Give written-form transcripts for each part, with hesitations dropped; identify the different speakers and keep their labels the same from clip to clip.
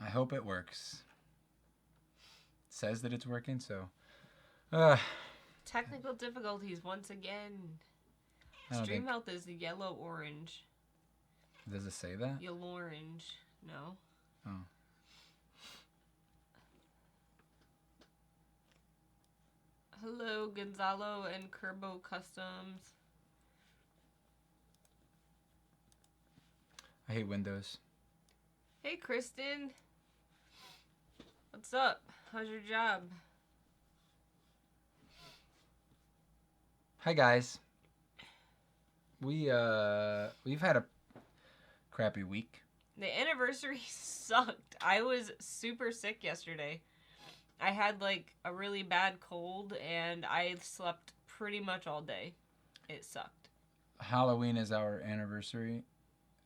Speaker 1: I hope it works. It says that it's working, so.
Speaker 2: Technical difficulties once again. Stream health is yellow-orange.
Speaker 1: Does it say that?
Speaker 2: Yellow-orange. No.
Speaker 1: Oh.
Speaker 2: Hello, Gonzalo and Kerbo Customs.
Speaker 1: I hate Windows.
Speaker 2: Hey, Kristen. What's up? How's your job?
Speaker 1: Hi, guys. We've had a crappy week.
Speaker 2: The anniversary sucked. I was super sick yesterday. I had like a really bad cold and I slept pretty much all day. It sucked.
Speaker 1: Halloween is our anniversary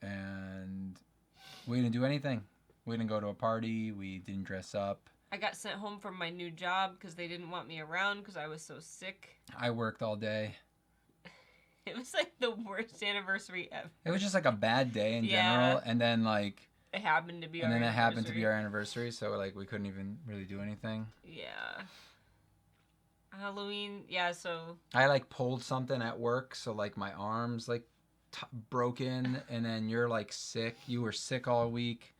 Speaker 1: and we didn't do anything. We didn't go to a party. We didn't dress up.
Speaker 2: I got sent home from my new job because they didn't want me around because I was so sick.
Speaker 1: I worked all day.
Speaker 2: It was like the worst anniversary ever.
Speaker 1: It was just like a bad day in general, and then like
Speaker 2: it happened to be
Speaker 1: our anniversary. Happened to be our anniversary, so like we couldn't even really do anything.
Speaker 2: Yeah. Halloween, yeah, so
Speaker 1: I like pulled something at work, so like my arms like broken, and then you're like sick. You were sick all week.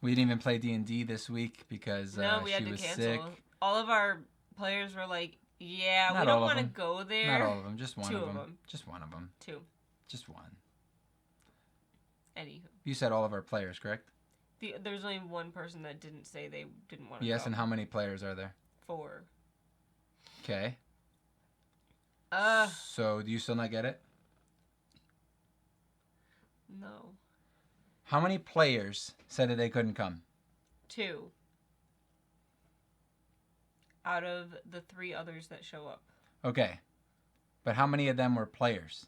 Speaker 1: We didn't even play D&D this week because
Speaker 2: we had
Speaker 1: she
Speaker 2: to
Speaker 1: was
Speaker 2: cancel.
Speaker 1: sick.
Speaker 2: All of our players were like, yeah,
Speaker 1: Not
Speaker 2: we don't want to go there.
Speaker 1: Not all of them, just one
Speaker 2: Two
Speaker 1: of them. Just one of them.
Speaker 2: Two.
Speaker 1: Just one.
Speaker 2: Anywho.
Speaker 1: You said all of our players, correct?
Speaker 2: There's only one person that didn't say they didn't want to go.
Speaker 1: Yes, and how many players are there?
Speaker 2: 4.
Speaker 1: Okay. So, do you still not get it?
Speaker 2: No.
Speaker 1: How many players said that they couldn't come?
Speaker 2: 2. Out of the 3 others that show up.
Speaker 1: Okay. But how many of them were players?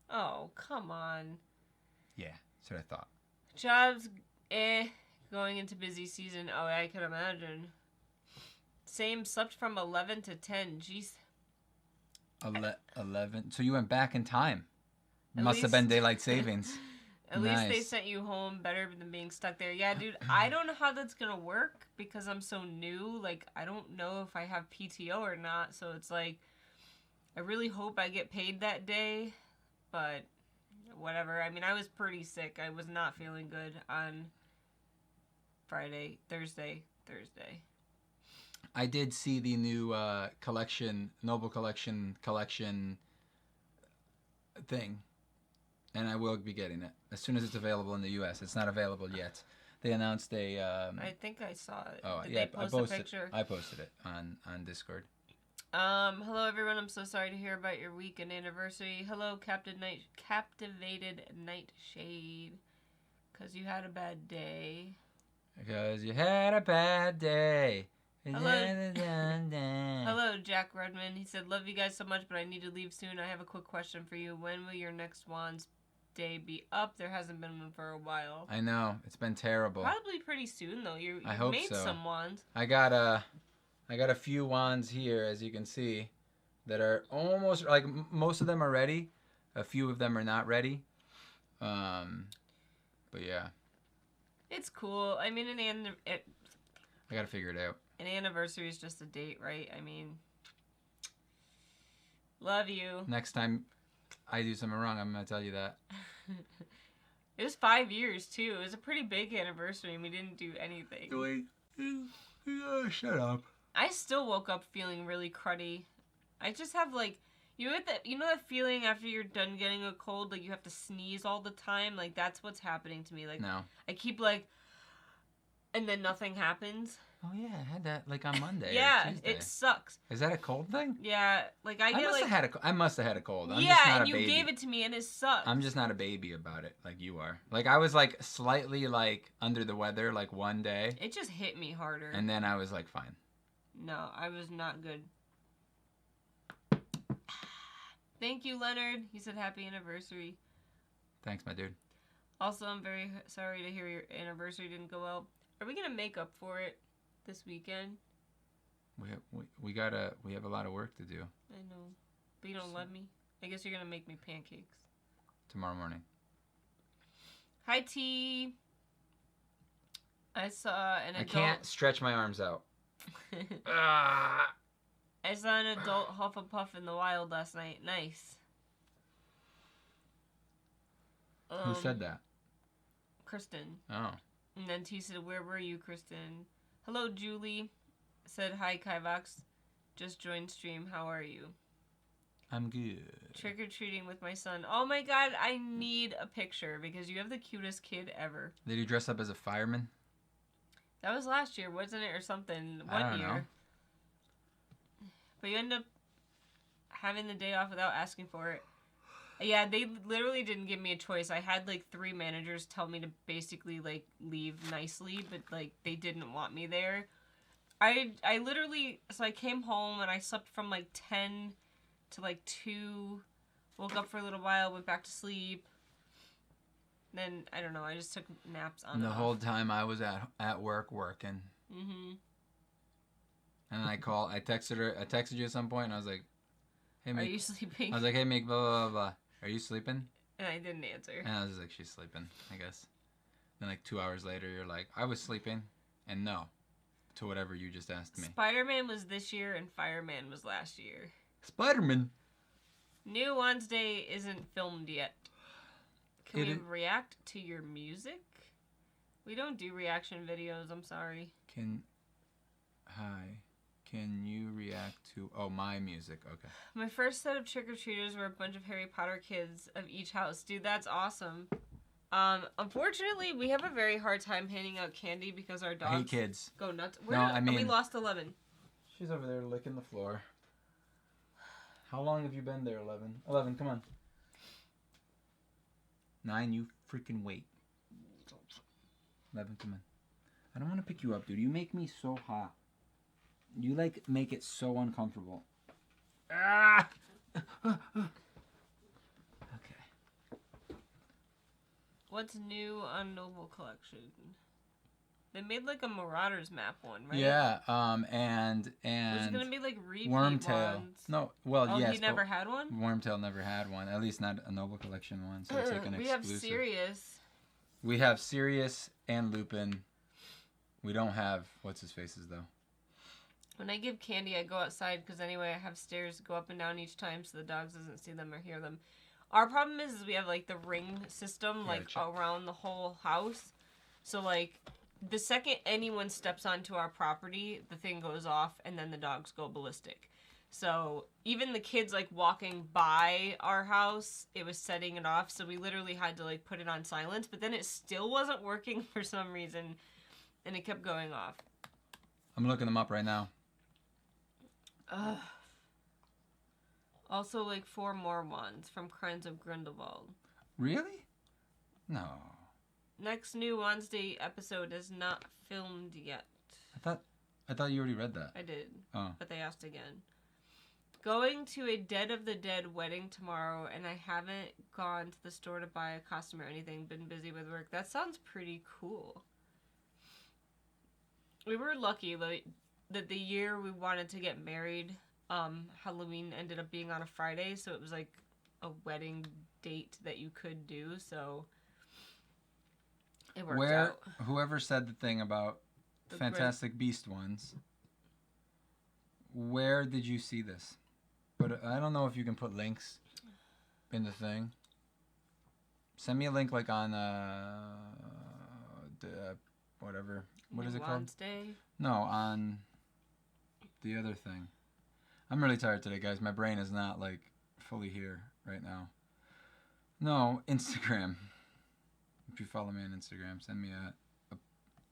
Speaker 2: Oh, come on.
Speaker 1: Yeah, that's what I thought.
Speaker 2: Jobs, going into busy season. Oh, I can imagine. Same, slept from 11 to 10. Jeez.
Speaker 1: 11. So you went back in time.
Speaker 2: At
Speaker 1: Must
Speaker 2: least,
Speaker 1: have been daylight savings.
Speaker 2: At least they sent you home better than being stuck there. Yeah, dude, I don't know how that's going to work because I'm so new. Like, I don't know if I have PTO or not. So it's like, I really hope I get paid that day. But whatever. I mean, I was pretty sick. I was not feeling good on Thursday.
Speaker 1: I did see the new Noble Collection thing, and I will be getting it as soon as it's available in the U.S. It's not available yet. They announced a.
Speaker 2: I think I saw it.
Speaker 1: Oh,
Speaker 2: Did
Speaker 1: yeah,
Speaker 2: they post a picture?
Speaker 1: I posted it on Discord.
Speaker 2: Hello everyone. I'm so sorry to hear about your week and anniversary. Hello, Captivated Nightshade. Because you had a bad day.
Speaker 1: Because you had a bad day.
Speaker 2: Hello. Hello, Jack Redman. He said, love you guys so much, but I need to leave soon. I have a quick question for you. When will your next Wands Day be up? There hasn't been one for a while.
Speaker 1: I know. It's been terrible.
Speaker 2: Probably pretty soon, though. You
Speaker 1: hope
Speaker 2: made
Speaker 1: so.
Speaker 2: some wands.
Speaker 1: I got a few wands here, as you can see, that are almost, like, most of them are ready. A few of them are not ready. But yeah.
Speaker 2: It's cool. I mean,
Speaker 1: I gotta figure it out.
Speaker 2: An anniversary is just a date, right? I mean, love you.
Speaker 1: Next time I do something wrong, I'm gonna tell you that.
Speaker 2: It was 5 years, too. It was a pretty big anniversary, and we didn't do anything.
Speaker 1: Wait. Shut up.
Speaker 2: I still woke up feeling really cruddy. I just have, like, you know that feeling after you're done getting a cold, like you have to sneeze all the time? Like, that's what's happening to me. Like,
Speaker 1: no.
Speaker 2: I keep, like, and then nothing happens.
Speaker 1: Oh, yeah, I had that, like, on Monday
Speaker 2: yeah,
Speaker 1: or Tuesday.
Speaker 2: It sucks.
Speaker 1: Is that a cold thing?
Speaker 2: Yeah, like, I
Speaker 1: must have had a cold. I'm
Speaker 2: yeah,
Speaker 1: just not
Speaker 2: and
Speaker 1: a baby.
Speaker 2: You gave it to me, and it sucks.
Speaker 1: I'm just not a baby about it, like you are. Like, I was, like, slightly, like, under the weather, like, one day.
Speaker 2: It just hit me harder.
Speaker 1: And then I was, like, fine.
Speaker 2: No, I was not good. Thank you, Leonard. He said happy anniversary.
Speaker 1: Thanks, my dude.
Speaker 2: Also, I'm very sorry to hear your anniversary didn't go well. Are we going to make up for it this weekend?
Speaker 1: We have a lot of work to do.
Speaker 2: I know. But you don't love me? I guess you're going to make me pancakes.
Speaker 1: Tomorrow morning.
Speaker 2: Hi, T. I saw an adult.
Speaker 1: I can't stretch my arms out. Ah.
Speaker 2: I saw an adult Hufflepuff in the wild last night. Nice.
Speaker 1: Who said that?
Speaker 2: Kristen.
Speaker 1: Oh.
Speaker 2: And then T said, "Where were you, Kristen?" Hello, Julie. Said, "Hi, Kivox. Just joined stream. How are you?"
Speaker 1: I'm good.
Speaker 2: Trick-or-treating with my son. Oh my god, I need a picture because you have the cutest kid ever.
Speaker 1: Did you dress up as a fireman?
Speaker 2: That was last year, wasn't it? Or something.
Speaker 1: I don't
Speaker 2: One year.
Speaker 1: know.
Speaker 2: But you end up having the day off without asking for it. Yeah, they literally didn't give me a choice. I had like 3 managers tell me to basically like leave nicely, but like they didn't want me there. I literally, so I came home and I slept from like 10 to like 2, woke up for a little while, went back to sleep. Then, I don't know, I just took naps on
Speaker 1: The whole time I was at work working.
Speaker 2: Mm-hmm.
Speaker 1: And I texted you at some point and I was like, hey, Meek.
Speaker 2: Are you sleeping?
Speaker 1: I was like, hey, Meek, blah, blah, blah, blah. Are you sleeping?
Speaker 2: And I didn't answer.
Speaker 1: And I was just like, she's sleeping, I guess. Then like 2 hours later, you're like, I was sleeping. And no. To whatever you just asked me.
Speaker 2: Spider-Man was this year and Fireman was last year.
Speaker 1: Spider-Man.
Speaker 2: New Wednesday isn't filmed yet. Can we react to your music? We don't do reaction videos, I'm sorry.
Speaker 1: Can you react to... Oh, my music. Okay.
Speaker 2: My first set of trick-or-treaters were a bunch of Harry Potter kids of each house. Dude, that's awesome. Unfortunately, we have a very hard time handing out candy because our dogs
Speaker 1: I hate kids.
Speaker 2: Go nuts.
Speaker 1: We
Speaker 2: lost 11.
Speaker 1: She's over there licking the floor. How long have you been there, 11? 11, come on. 9, you freaking wait. 11, come on. I don't want to pick you up, dude. You make me so hot. You, like, make it so uncomfortable. Ah! Okay.
Speaker 2: What's new on Noble Collection? They made like a Marauders map one, right?
Speaker 1: Yeah, and
Speaker 2: There's gonna be like repeat
Speaker 1: Wormtail.
Speaker 2: ones.
Speaker 1: No, well,
Speaker 2: oh,
Speaker 1: yes.
Speaker 2: he never had one?
Speaker 1: Wormtail never had one. At least not a Noble Collection one, so it's like an exclusive.
Speaker 2: We have Sirius.
Speaker 1: We have Sirius and Lupin. We don't have what's-his-faces, though.
Speaker 2: When I give candy, I go outside because anyway, I have stairs to go up and down each time so the dogs doesn't see them or hear them. Our problem is we have like the ring system like around the whole house. So like the second anyone steps onto our property, the thing goes off and then the dogs go ballistic. So even the kids like walking by our house, it was setting it off. So we literally had to like put it on silence, but then it still wasn't working for some reason and it kept going off.
Speaker 1: I'm looking them up right now.
Speaker 2: Ugh. Also, like 4 more ones from Crimes of Grindelwald.
Speaker 1: Really? No.
Speaker 2: Next new Wednesday episode is not filmed yet.
Speaker 1: I thought you already read that.
Speaker 2: I did.
Speaker 1: Oh.
Speaker 2: But they asked again. Going to a Dead of the Dead wedding tomorrow, and I haven't gone to the store to buy a costume or anything. Been busy with work. That sounds pretty cool. We were lucky that the year we wanted to get married, Halloween ended up being on a Friday, so it was like a wedding date that you could do, so it worked out.
Speaker 1: Whoever said the thing about the Fantastic Beast ones, where did you see this? But I don't know if you can put links in the thing. Send me a link like on whatever. What is it called?
Speaker 2: Wednesday?
Speaker 1: No, on the other thing. I'm really tired today, guys. My brain is not like fully here right now. No, Instagram. If you follow me on Instagram, send me a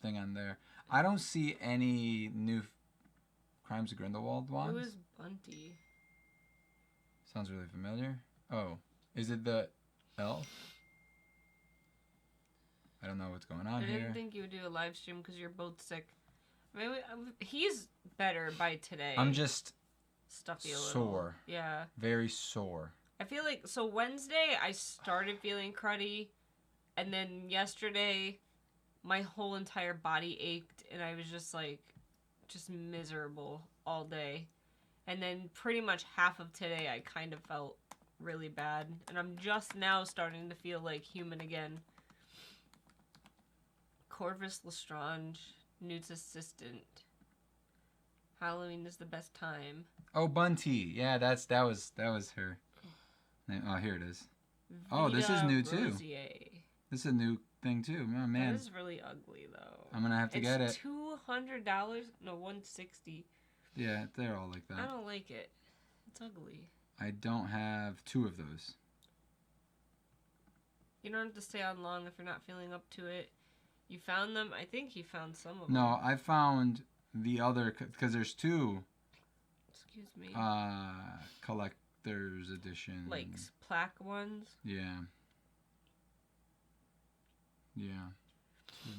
Speaker 1: thing on there. I don't see any new Crimes of Grindelwald ones.
Speaker 2: Who is Bunty?
Speaker 1: Sounds really familiar. Oh, is it the elf? I don't know what's going on here.
Speaker 2: I didn't think you would do a live stream because you're both sick. I mean, he's better by today.
Speaker 1: I'm just
Speaker 2: stuffy a little.
Speaker 1: Sore.
Speaker 2: Yeah.
Speaker 1: Very sore.
Speaker 2: I feel like, so Wednesday I started feeling cruddy, and then yesterday my whole entire body ached, and I was just miserable all day. And then pretty much half of today I kind of felt really bad, and I'm just now starting to feel like human again. Corvus Lestrange, Newt's assistant. Halloween is the best time.
Speaker 1: Oh, Bunty. Yeah, that was her. Oh, here it is. Oh, this is new too. This is a new thing too. Oh man.
Speaker 2: That is really ugly though.
Speaker 1: I'm gonna have to get it.
Speaker 2: $200? No, $160.
Speaker 1: Yeah, they're all like that.
Speaker 2: I don't like it. It's ugly.
Speaker 1: I don't have 2 of those.
Speaker 2: You don't have to stay on long if you're not feeling up to it. You found them? I think he found some of them.
Speaker 1: No, I found the other because there's 2.
Speaker 2: Excuse me.
Speaker 1: Collector's edition.
Speaker 2: Like plaque ones?
Speaker 1: Yeah. Yeah. 2.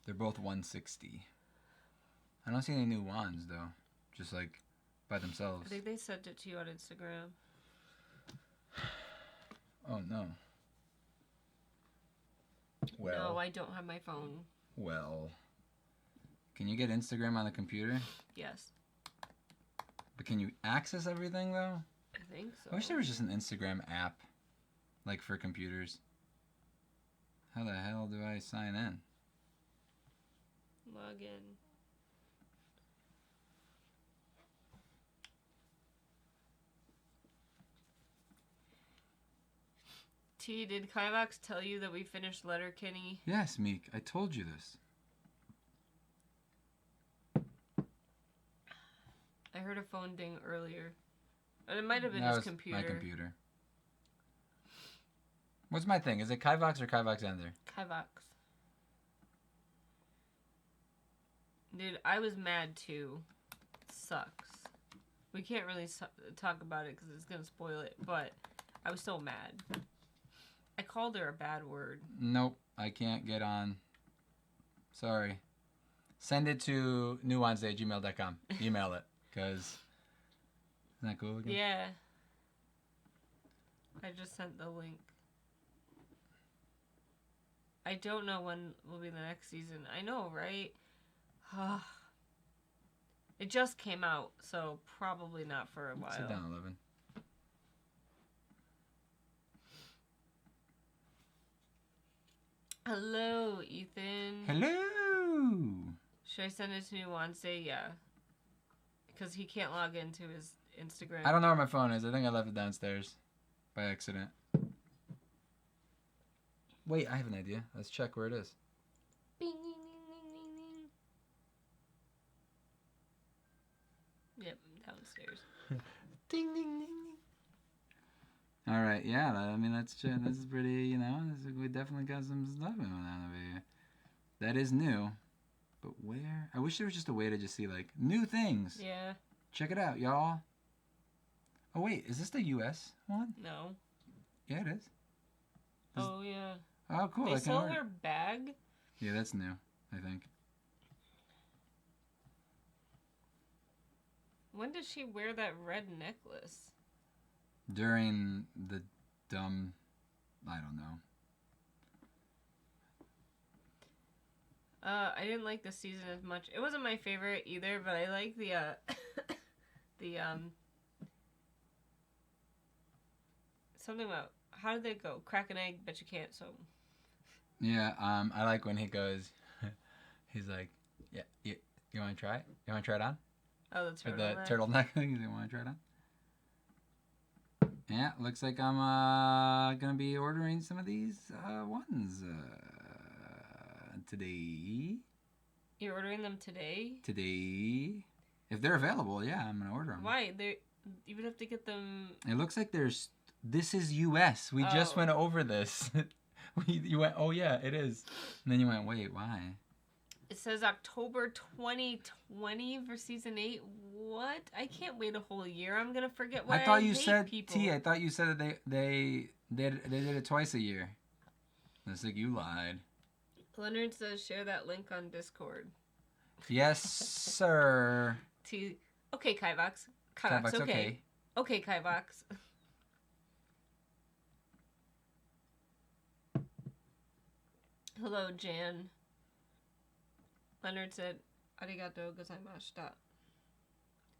Speaker 1: They're both 160. I don't see any new wands though. Just like by themselves.
Speaker 2: I think they sent it to you on Instagram.
Speaker 1: Oh no. Well.
Speaker 2: No, I don't have my phone.
Speaker 1: Well. Can you get Instagram on the computer?
Speaker 2: Yes.
Speaker 1: But can you access everything though?
Speaker 2: I think so.
Speaker 1: I wish there was just an Instagram app. Like for computers. How the hell do I sign in?
Speaker 2: Log in. T, did Kivox tell you that we finished Letterkenny?
Speaker 1: Yes, Meek. I told you this.
Speaker 2: I heard a phone ding earlier. And it might have been
Speaker 1: That
Speaker 2: his
Speaker 1: was
Speaker 2: computer.
Speaker 1: my computer. What's my thing? Is it Kivox or Kivox Ender?
Speaker 2: Kivox. Dude, I was mad too. It sucks. We can't really talk about it because it's going to spoil it, but I was so mad. I called her a bad word.
Speaker 1: Nope, I can't get on. Sorry. Send it to newwonsday@gmail.com. Email it, because isn't that cool again?
Speaker 2: Yeah. I just sent the link. I don't know when will be the next season. I know, right? It just came out, so probably not for a while.
Speaker 1: Sit down, 11.
Speaker 2: Hello, Ethan.
Speaker 1: Hello.
Speaker 2: Should I send it to New Wednesday? Yeah. Because he can't log into his Instagram.
Speaker 1: I don't know where my phone is. I think I left it downstairs by accident. Wait, I have an idea. Let's check where it is.
Speaker 2: Bing, ding, ding, ding, ding, ding. Yep, downstairs.
Speaker 1: Ding, ding, ding, ding. All right, yeah. I mean, this is pretty. You know, we definitely got some stuff going on over here. That is new, but where? I wish there was just a way to just see like new things.
Speaker 2: Yeah.
Speaker 1: Check it out, y'all. Oh wait, is this the U.S. one?
Speaker 2: No.
Speaker 1: Yeah, it is.
Speaker 2: Oh yeah.
Speaker 1: Oh, cool.
Speaker 2: They
Speaker 1: I can
Speaker 2: sell
Speaker 1: order.
Speaker 2: her bag.
Speaker 1: Yeah, that's new. I think.
Speaker 2: When did she wear that red necklace?
Speaker 1: During the dumb, I don't know.
Speaker 2: I didn't like this season as much. It wasn't my favorite either, but I like the something about how did they go? Crack an egg, but you can't. So.
Speaker 1: Yeah, I like when he goes. He's like, yeah, you want to try it? You want to try it on?
Speaker 2: Oh, the turtleneck.
Speaker 1: The turtleneck thing. You want to try it on? Yeah, looks like I'm gonna be ordering some of these ones today.
Speaker 2: You're ordering them today?
Speaker 1: Today, if they're available, yeah, I'm gonna order them.
Speaker 2: Why? You would have to get them.
Speaker 1: It looks like this is U.S. We just went over this. You went, oh yeah, it is, and then you went, wait, why?
Speaker 2: It says October 2020 for season 8. What? I can't wait a whole year. I'm gonna forget why I
Speaker 1: thought you
Speaker 2: hate
Speaker 1: said
Speaker 2: people.
Speaker 1: T. I thought you said that they did it twice a year. Looks like you lied.
Speaker 2: Leonard says share that link on Discord.
Speaker 1: Yes, sir.
Speaker 2: T. Okay, Kivox. Kivox. Okay. Okay, Kivox. Hello, Jan. Leonard said, "Arigato gozaimashita."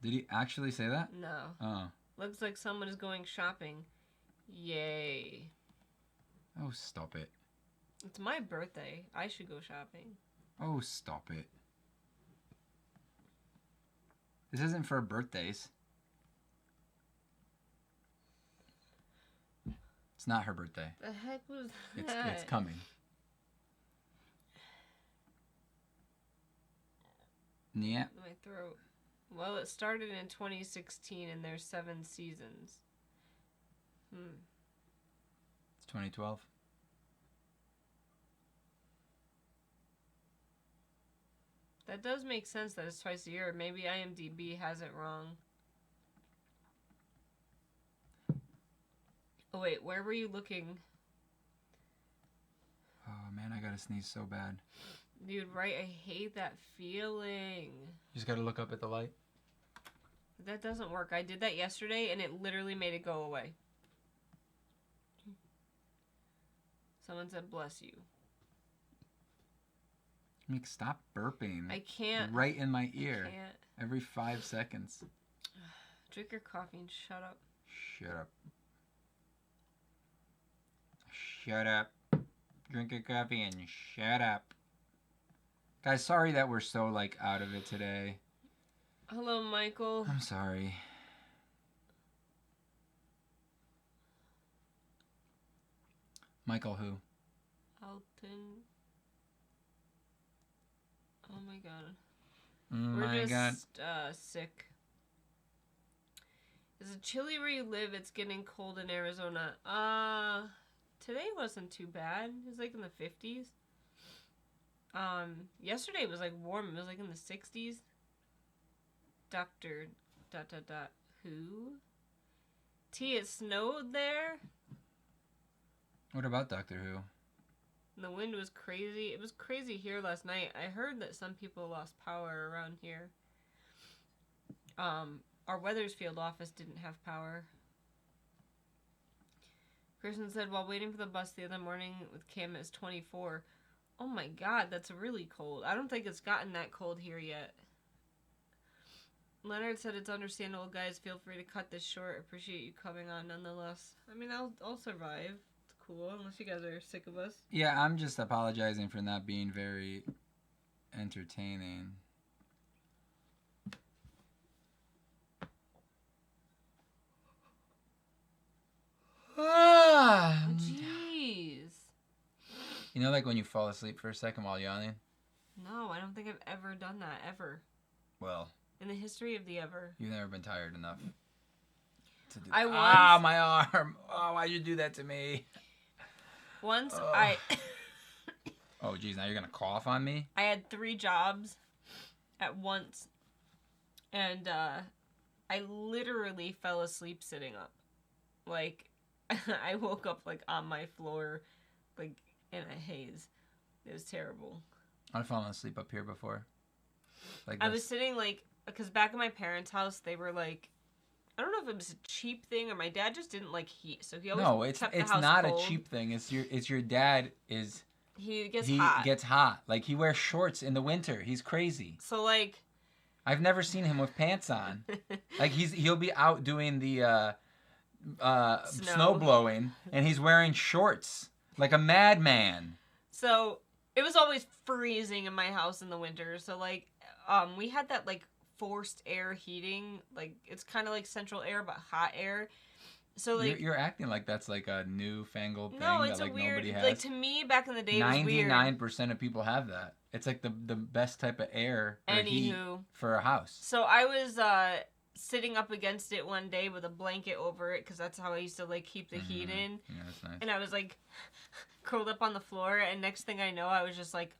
Speaker 1: Did he actually say that?
Speaker 2: No.
Speaker 1: Oh.
Speaker 2: Looks like someone is going shopping. Yay.
Speaker 1: Oh, stop it.
Speaker 2: It's my birthday. I should go shopping.
Speaker 1: Oh, stop it. This isn't for birthdays. It's not her birthday.
Speaker 2: The heck was that?
Speaker 1: It's coming. Yeah.
Speaker 2: My throat. Well, it started in 2016 and there's 7 seasons.
Speaker 1: It's 2012.
Speaker 2: That does make sense that it's twice a year. Maybe IMDb has it wrong. Oh, wait. Where were you looking?
Speaker 1: Oh, man, I gotta sneeze so bad.
Speaker 2: Dude, right? I hate that feeling.
Speaker 1: You just gotta look up at the light.
Speaker 2: That doesn't work. I did that yesterday and it literally made it go away. Someone said, bless you.
Speaker 1: Meek, stop burping.
Speaker 2: I can't.
Speaker 1: Right in my ear.
Speaker 2: I can't.
Speaker 1: Every 5 seconds.
Speaker 2: Drink your coffee and shut up.
Speaker 1: Shut up. Shut up. Drink your coffee and shut up. Guys, sorry that we're so, like, out of it today.
Speaker 2: Hello, Michael.
Speaker 1: I'm sorry. Michael who?
Speaker 2: Alton. Oh my god.
Speaker 1: Oh
Speaker 2: We're
Speaker 1: my god.
Speaker 2: just sick. Is it chilly where you live? It's getting cold in Arizona. Today wasn't too bad. It was like in the 50s. Yesterday was like warm. It was like in the 60s. Doctor ... Who? T, it snowed there.
Speaker 1: What about Doctor Who?
Speaker 2: And the wind was crazy. It was crazy here last night. I heard that some people lost power around here. Our Weathersfield office didn't have power. Kristen said, while waiting for the bus the other morning with Cam, it's 24. Oh my god, that's really cold. I don't think it's gotten that cold here yet. Leonard said, it's understandable, guys. Feel free to cut this short. Appreciate you coming on nonetheless. I mean, I'll survive. It's cool, unless you guys are sick of us.
Speaker 1: Yeah, I'm just apologizing for not being very entertaining.
Speaker 2: Jeez.
Speaker 1: You know, like when you fall asleep for a second while yawning?
Speaker 2: No, I don't think I've ever done that, ever.
Speaker 1: Well,
Speaker 2: in the history of the ever.
Speaker 1: You've never been tired enough to do
Speaker 2: I
Speaker 1: that.
Speaker 2: once...
Speaker 1: Ah, my arm. Oh, why'd you do that to me?
Speaker 2: Once
Speaker 1: Oh, geez, now you're going to cough on me?
Speaker 2: I had 3 jobs at once. And I literally fell asleep sitting up. Like, I woke up, like, on my floor, like, in a haze. It was terrible.
Speaker 1: I've fallen asleep up here before. Like
Speaker 2: I was sitting, like, because back at my parents' house, they were, like, I don't know if it was a cheap thing or my dad just didn't like heat, so he always kept the house
Speaker 1: it's not
Speaker 2: cold.
Speaker 1: A cheap thing. It's your dad is...
Speaker 2: He gets hot.
Speaker 1: Like, he wears shorts in the winter. He's crazy.
Speaker 2: So, like...
Speaker 1: I've never seen him with pants on. Like, he'll be out doing the snow blowing, and he's wearing shorts. Like a madman.
Speaker 2: So, it was always freezing in my house in the winter. So, like, we had that, like, forced air heating. Like, it's kind of like central air, but hot air. So, like...
Speaker 1: You're acting like that's, like, a newfangled thing
Speaker 2: it's
Speaker 1: that, like,
Speaker 2: a weird,
Speaker 1: nobody has.
Speaker 2: Like, to me, back in the day, it was weird.
Speaker 1: 99% of people have that. It's, like, the best type of air or heat for a house.
Speaker 2: So, I was sitting up against it one day with a blanket over it, because that's how I used to, like, keep the heat in.
Speaker 1: Yeah, that's nice.
Speaker 2: And I was, like, curled up on the floor, and next thing I know, I was just, like,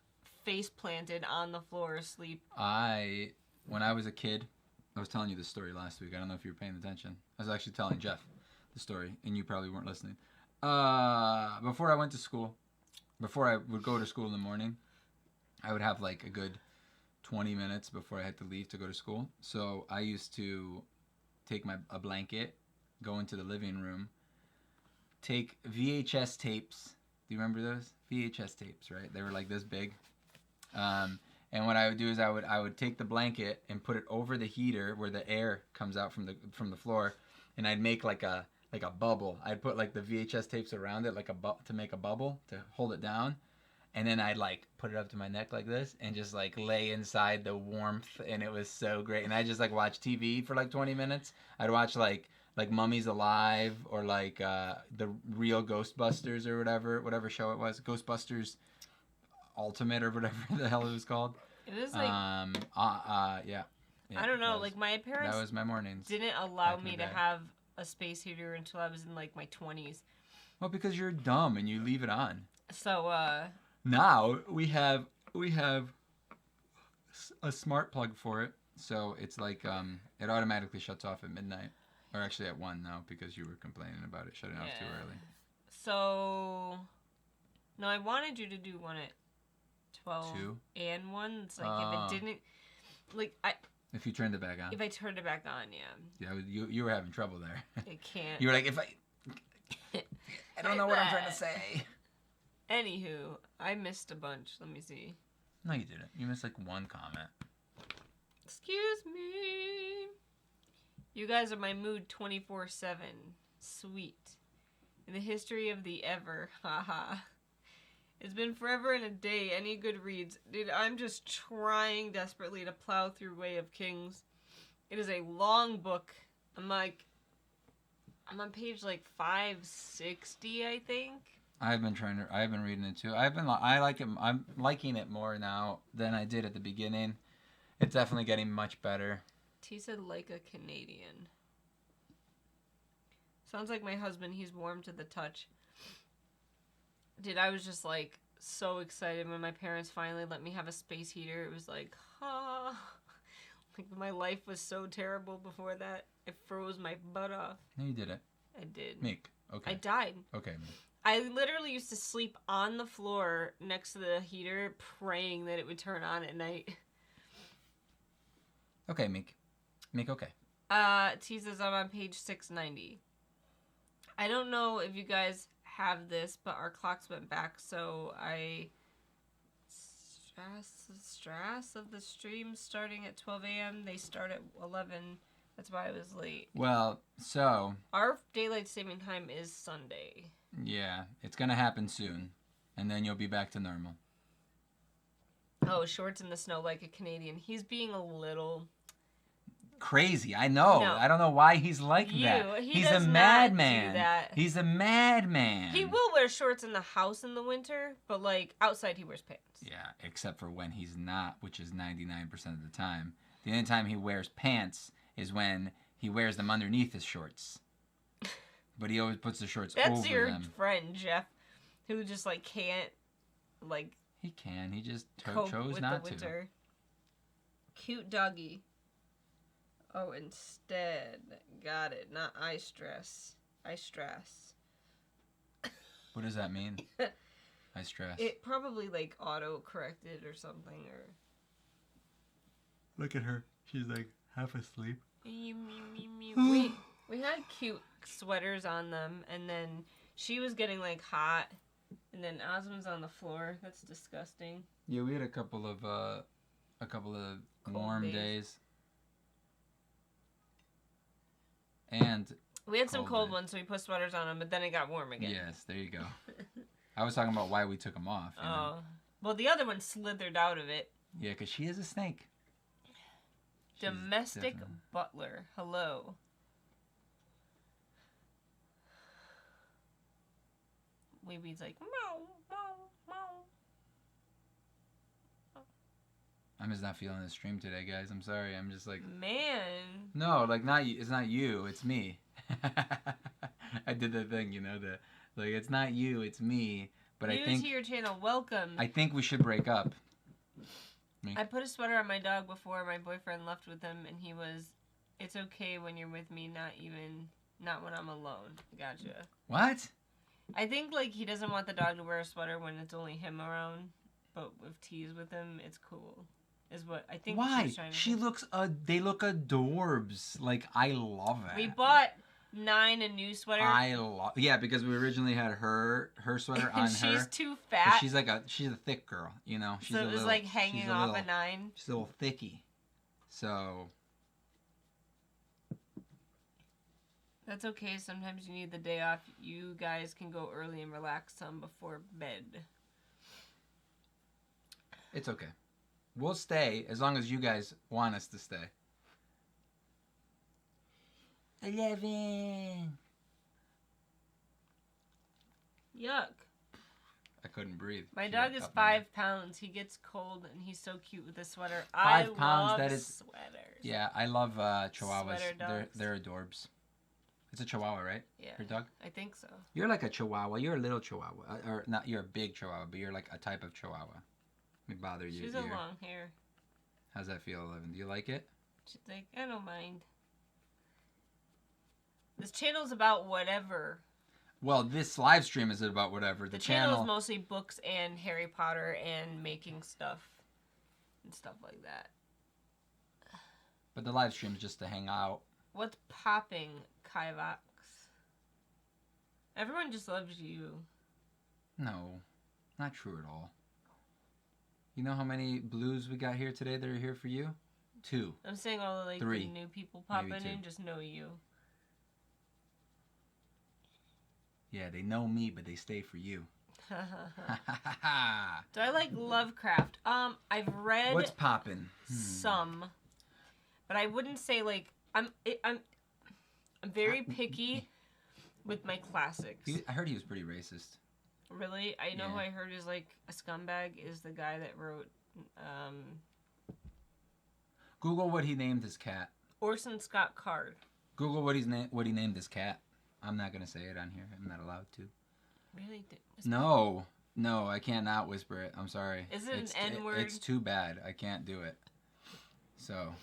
Speaker 2: face planted on the floor asleep.
Speaker 1: When I was a kid, I was telling you this story last week. I don't know if you were paying attention. I was actually telling Jeff the story, and you probably weren't listening. Before I went to school, before I would go to school in the morning, I would have like a good 20 minutes before I had to leave to go to school. So I used to take a blanket, go into the living room, take VHS tapes. Do you remember those? VHS tapes, right? They were like this big. And what I would do is I would take the blanket and put it over the heater where the air comes out from the floor, and I'd make like a like a bubble. I'd put like the VHS tapes around it like to make a bubble to hold it down. And then I'd like put it up to my neck like this and just like lay inside the warmth, and it was so great. And I just like watch TV for like 20 minutes. I'd watch like Mummies Alive or like the real Ghostbusters or whatever show it was, Ghostbusters Ultimate or whatever the hell it was called.
Speaker 2: It was like
Speaker 1: yeah.
Speaker 2: I don't know. Like my parents
Speaker 1: that was my mornings.
Speaker 2: didn't allow me to have a space heater until I was in like my 20s.
Speaker 1: Well, because you're dumb and you leave it on.
Speaker 2: So
Speaker 1: now we have a smart plug for it, so it's like it automatically shuts off at midnight, or actually at 1 now because you were complaining about it shutting off too early.
Speaker 2: So no, I wanted you to do one at 12
Speaker 1: 2?
Speaker 2: and 1. It's like if it didn't, like
Speaker 1: if you turned it back on.
Speaker 2: If I turned it back on,
Speaker 1: yeah. You were having trouble there.
Speaker 2: It can't.
Speaker 1: You were like, I don't know what I'm trying to say.
Speaker 2: Anywho, I missed a bunch. Let me see.
Speaker 1: No, you didn't. You missed like 1 comment.
Speaker 2: Excuse me. You guys are my mood 24/7. Sweet. In the history of the ever. Haha. It's been forever and a day. Any good reads? Dude, I'm just trying desperately to plow through Way of Kings. It is a long book. I'm on page like 560, I think. I've
Speaker 1: been reading it too. I like it. I'm liking it more now than I did at the beginning. It's definitely getting much better.
Speaker 2: T said like a Canadian. Sounds like my husband. He's warm to the touch. Dude, I was just like so excited when my parents finally let me have a space heater. It was like, like my life was so terrible before that. It froze my butt off.
Speaker 1: No, you did it.
Speaker 2: I did.
Speaker 1: Meek. Okay.
Speaker 2: I died.
Speaker 1: Okay.
Speaker 2: I literally used to sleep on the floor next to the heater, praying that it would turn on at night.
Speaker 1: Okay, Meek. Meek, okay.
Speaker 2: T says I'm on page 690. I don't know if you guys have this, but our clocks went back, so I stress of the stream starting at 12 a.m. They start at 11. That's why I was late.
Speaker 1: Well, so
Speaker 2: our daylight saving time is Sunday.
Speaker 1: Yeah, it's gonna happen soon, and then you'll be back to normal.
Speaker 2: Oh, shorts in the snow like a Canadian. He's being a little
Speaker 1: crazy. I know. No. I don't know why he's like that. He's a madman. He's a madman.
Speaker 2: He will wear shorts in the house in the winter, but like outside he wears pants.
Speaker 1: Yeah, except for when he's not, which is 99% of the time. The only time he wears pants is when he wears them underneath his shorts. But he always puts the shorts over them.
Speaker 2: That's your friend, Jeff, who just like can't like.
Speaker 1: He can. He just
Speaker 2: chose not to. Cute doggy. Oh, instead. Got it. Not I stress. I stress.
Speaker 1: What does that mean? I stress.
Speaker 2: It probably like auto-corrected or something. Or.
Speaker 1: Look at her. She's like half asleep.
Speaker 2: We had cute sweaters on them, and then she was getting like hot, and then Osmond's on the floor. That's disgusting.
Speaker 1: Yeah, we had a couple of warm days. And
Speaker 2: we had some cold ones, so we put sweaters on them, but then it got warm again.
Speaker 1: Yes, there you go. I was talking about why we took them off. You know?
Speaker 2: Well, the other one slithered out of it.
Speaker 1: Yeah, because she is a snake.
Speaker 2: Domestic butler. Hello. Weebee's like, meow, meow, meow.
Speaker 1: I'm just not feeling the stream today, guys. I'm sorry. I'm just like...
Speaker 2: Man.
Speaker 1: No, like, not you. It's not you. It's me. I did the thing, you know, like, it's not you. It's me. But
Speaker 2: New
Speaker 1: I think...
Speaker 2: to your channel. Welcome.
Speaker 1: I think we should break up. Me?
Speaker 2: I put a sweater on my dog before my boyfriend left with him, and he was, it's okay when you're with me, not when I'm alone. Gotcha.
Speaker 1: What?
Speaker 2: I think, like, he doesn't want the dog to wear a sweater when it's only him around, but if T's with him, it's cool. Is what I think.
Speaker 1: Why? They look adorbs. Like, I love it.
Speaker 2: We bought 9 a new sweater.
Speaker 1: Yeah, because we originally had her sweater on her.
Speaker 2: She's too fat.
Speaker 1: She's a thick girl, you know.
Speaker 2: So it was like hanging off a 9.
Speaker 1: She's a little thicky. So
Speaker 2: That's okay. Sometimes you need the day off. You guys can go early and relax some before bed.
Speaker 1: It's okay. We'll stay as long as you guys want us to stay. 11.
Speaker 2: Yuck.
Speaker 1: I couldn't breathe.
Speaker 2: My
Speaker 1: She
Speaker 2: dog
Speaker 1: got
Speaker 2: is
Speaker 1: up my-
Speaker 2: 5 pounds. He gets cold and he's so cute with a sweater.
Speaker 1: 5 pounds,
Speaker 2: I love
Speaker 1: that is-
Speaker 2: sweaters.
Speaker 1: Yeah, I love Chihuahuas.
Speaker 2: Sweater dogs.
Speaker 1: They're adorbs. It's a Chihuahua, right?
Speaker 2: Yeah.
Speaker 1: Your dog?
Speaker 2: I think so.
Speaker 1: You're like a Chihuahua. You're a little Chihuahua. Or not, you're a big Chihuahua, but you're like a type of Chihuahua. Let me bother you.
Speaker 2: She's a long hair.
Speaker 1: How's that feel, 11? Do you like it?
Speaker 2: She's like, I don't mind. This channel's about whatever.
Speaker 1: Well, this live stream is about whatever.
Speaker 2: The channel is mostly books and Harry Potter and making stuff and stuff like that.
Speaker 1: But the live stream is just to hang out.
Speaker 2: What's popping, Kivox? Everyone just loves you.
Speaker 1: No, not true at all. You know how many blues we got here today that are here for you? 2.
Speaker 2: I'm saying all the
Speaker 1: 3.
Speaker 2: the new people popping
Speaker 1: Maybe 2.
Speaker 2: in just know you.
Speaker 1: Yeah, they know me, but they stay for you.
Speaker 2: Do I like Lovecraft? I've read
Speaker 1: What's poppin'?
Speaker 2: some, but I wouldn't say like I'm very picky with my classics.
Speaker 1: I heard he was pretty racist.
Speaker 2: Really? I know
Speaker 1: Yeah.
Speaker 2: who I heard is like a scumbag is the guy that wrote
Speaker 1: Google what he named his cat.
Speaker 2: Orson Scott Card.
Speaker 1: Google what he named his cat. I'm not gonna say it on here. I'm not allowed to.
Speaker 2: Really?
Speaker 1: No, I can't not whisper it. I'm sorry.
Speaker 2: Is it
Speaker 1: It's-
Speaker 2: an N-word?
Speaker 1: It's too bad. I can't do it. So.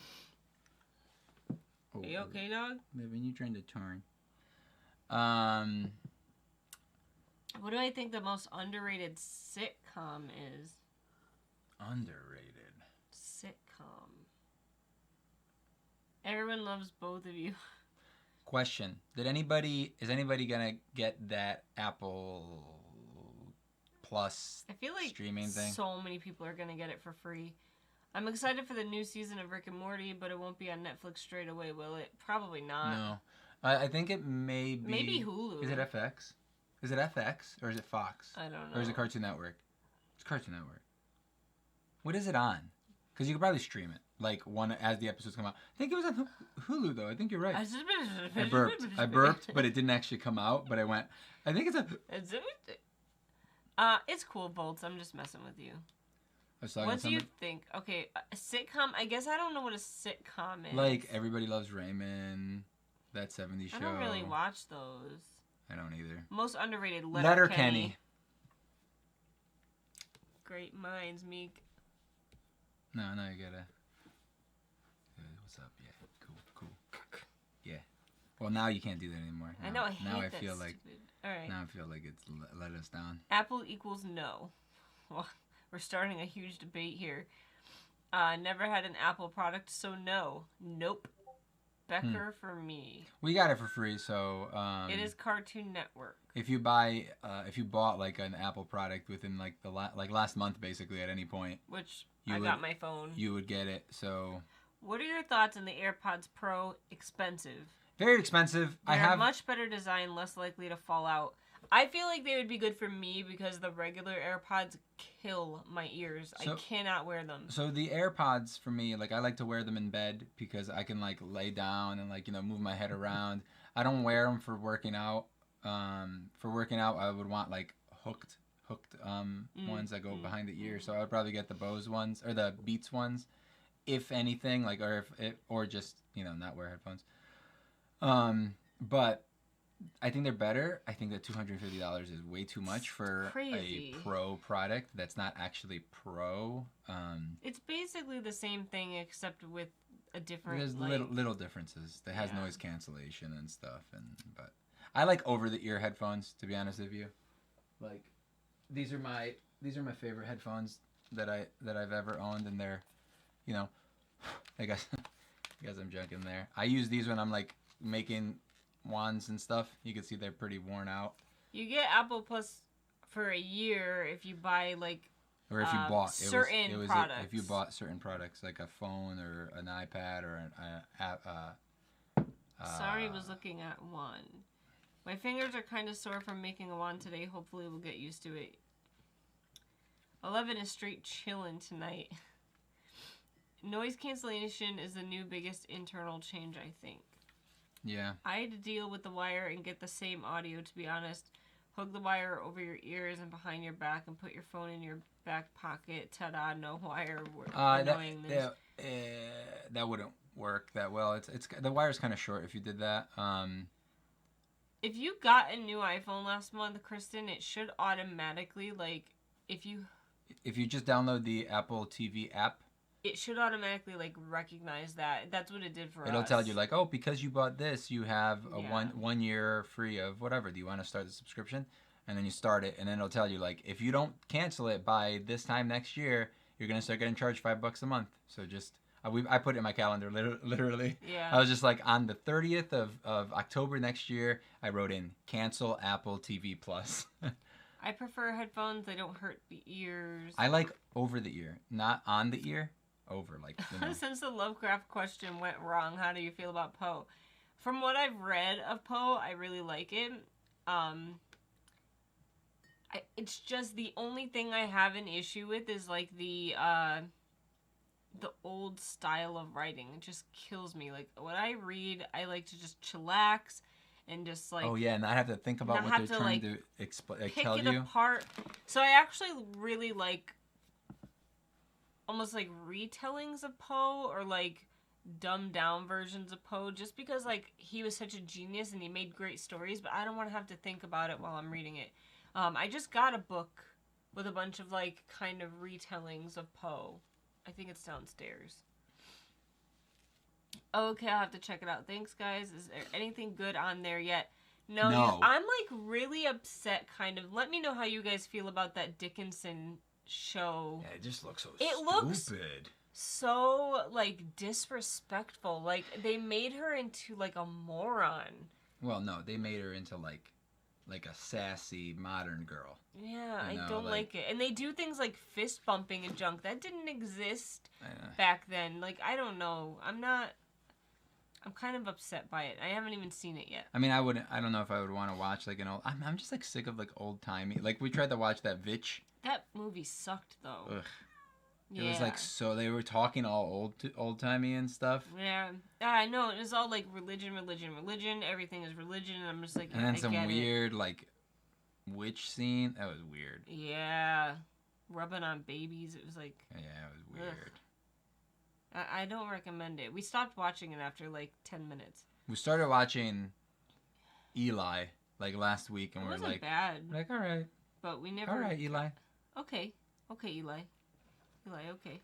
Speaker 2: Are you okay, dog?
Speaker 1: Maybe you trying to turn.
Speaker 2: What do I think the most underrated sitcom is?
Speaker 1: Underrated.
Speaker 2: Sitcom. Everyone loves both of you.
Speaker 1: Question: is anybody gonna get that Apple Plus
Speaker 2: I feel like
Speaker 1: streaming thing?
Speaker 2: so many people are gonna get it for free. I'm excited for the new season of Rick and Morty, but it won't be on Netflix straight away, will it? Probably not.
Speaker 1: No, I think it may be.
Speaker 2: Maybe Hulu.
Speaker 1: Is it FX? Is it FX or is it Fox?
Speaker 2: I don't know.
Speaker 1: Or is it Cartoon Network? It's Cartoon Network. What is it on? Because you could probably stream it, like one as the episodes come out. I think it was on Hulu though. I think you're right. I burped, but it didn't actually come out. But I went. I think it's a.
Speaker 2: It's cool, Bolts. I'm just messing with you.
Speaker 1: I was talking
Speaker 2: What
Speaker 1: to
Speaker 2: do you
Speaker 1: somebody-
Speaker 2: think? Okay, a sitcom. I guess I don't know what a sitcom is.
Speaker 1: Like Everybody Loves Raymond, that '70s show.
Speaker 2: I don't really watch those.
Speaker 1: I don't either.
Speaker 2: Most underrated
Speaker 1: Letterkenny.
Speaker 2: Great minds, Meek.
Speaker 1: No, you gotta. What's up? Yeah, cool. Yeah. Well, now you can't do that anymore.
Speaker 2: I know. I hate
Speaker 1: now
Speaker 2: that.
Speaker 1: I feel like.
Speaker 2: Stupid. All right.
Speaker 1: Now I feel like it's let us down.
Speaker 2: Apple equals no. Well, we're starting a huge debate here. Never had an Apple product, so no. Nope. Becker for me.
Speaker 1: We got it for free, so.
Speaker 2: It is Cartoon Network.
Speaker 1: If you bought like an Apple product within like last month, basically at any point,
Speaker 2: Which
Speaker 1: You
Speaker 2: I
Speaker 1: would-
Speaker 2: got my phone.
Speaker 1: you would get it. So
Speaker 2: What are your thoughts on the AirPods Pro? Expensive.
Speaker 1: very expensive.
Speaker 2: They're
Speaker 1: I have
Speaker 2: much better design, less likely to fall out. I feel like they would be good for me because the regular AirPods kill my ears. I
Speaker 1: So-
Speaker 2: cannot wear them.
Speaker 1: So the AirPods for me, like I like to wear them in bed because I can like lay down and like move my head around. I don't wear them for working out. For working out, I would want like hooked ones that go behind the ear. So I would probably get the Bose ones or the Beats ones, if anything, like or just not wear headphones. But I think they're better. I think that $250 is way too much for
Speaker 2: crazy.
Speaker 1: a pro product that's not actually pro.
Speaker 2: It's basically the same thing except with a different.
Speaker 1: There's
Speaker 2: like,
Speaker 1: little differences. It has
Speaker 2: Yeah.
Speaker 1: noise cancellation and stuff, but I like over the ear headphones. To be honest with you, like these are my favorite headphones that I've ever owned, and they're, I guess I'm joking there. I use these when I'm like making wands and stuff. You can see they're pretty worn out.
Speaker 2: You get Apple Plus for a year if you buy like.
Speaker 1: Or if you bought
Speaker 2: certain products.
Speaker 1: If you bought certain products like a phone or an iPad or
Speaker 2: Sorry, was looking at one. My fingers are kind of sore from making a wand today. Hopefully we'll get used to it. 11 is straight chillin' tonight. Noise cancellation is the new biggest internal change, I think.
Speaker 1: Yeah.
Speaker 2: I had to deal with the wire and get the same audio, to be honest. Hook the wire over your ears and behind your back and put your phone in your back pocket. Ta-da, no wire annoyingness.
Speaker 1: That wouldn't work that well. It's the wire's kind of short if you did that.
Speaker 2: If you got a new iPhone last month, Kristen, it should automatically, like, if you
Speaker 1: just download the Apple TV app,
Speaker 2: it should automatically, like, recognize that. That's what it did for us.
Speaker 1: It'll tell you, like, oh, because you bought this, you have a 1 year free of whatever. Do you want to start the subscription? And then you start it, and then it'll tell you, like, if you don't cancel it by this time next year, you're going to start getting charged $5 a month. So just, I put it in my calendar, literally.
Speaker 2: Yeah.
Speaker 1: I was just like, on the 30th of October next year, I wrote in, cancel Apple TV Plus.
Speaker 2: I prefer headphones. They don't hurt the ears.
Speaker 1: I like over the ear, not on the ear. Over, like, you know. Since
Speaker 2: the Lovecraft question went wrong, how do you feel about Poe? From what I've read of Poe, I really like it. It's just the only thing I have an issue with is, like, the old style of writing. It just kills me. Like, when I read, I like to just chillax and just, like...
Speaker 1: Oh, yeah, and not have to think about what they're trying to tell you.
Speaker 2: Pick it apart. So I actually really like... almost like retellings of Poe or like dumbed down versions of Poe just because like he was such a genius and he made great stories, but I don't want to have to think about it while I'm reading it. I just got a book with a bunch of like kind of retellings of Poe. I think it's downstairs. Okay, I'll have to check it out. Thanks, guys. Is there anything good on there yet? No. I'm like really upset kind of. Let me know how you guys feel about that Dickinson show.
Speaker 1: Yeah, it just looks so
Speaker 2: stupid. Looks so, like, disrespectful. Like, they made her into, like, a moron.
Speaker 1: Well, no, they made her into, like a sassy modern girl.
Speaker 2: Yeah, I don't like it. And they do things like fist bumping and junk. That didn't exist back then. Like, I don't know. I'm kind of upset by it. I haven't even seen it yet.
Speaker 1: I mean, I don't know if I would want to watch, like, an old... I'm just, like, sick of, like, old-timey... Like, we tried to watch that Vitch.
Speaker 2: That movie sucked, though.
Speaker 1: Ugh. Yeah. It was, like, so... They were talking all old-timey and stuff.
Speaker 2: Yeah. I know. It was all, like, religion. Everything is religion. And I'm just like,
Speaker 1: and then some weird, like, witch scene. That was weird.
Speaker 2: Yeah. Rubbing on babies. It was, like...
Speaker 1: Yeah, it was weird. Ugh.
Speaker 2: I don't recommend it. We stopped watching it after, like, 10 minutes.
Speaker 1: We started watching Eli, like, last week, and
Speaker 2: it
Speaker 1: we're like...
Speaker 2: bad.
Speaker 1: Like, all right.
Speaker 2: But we never...
Speaker 1: All right, Eli.
Speaker 2: Okay, Eli. Okay.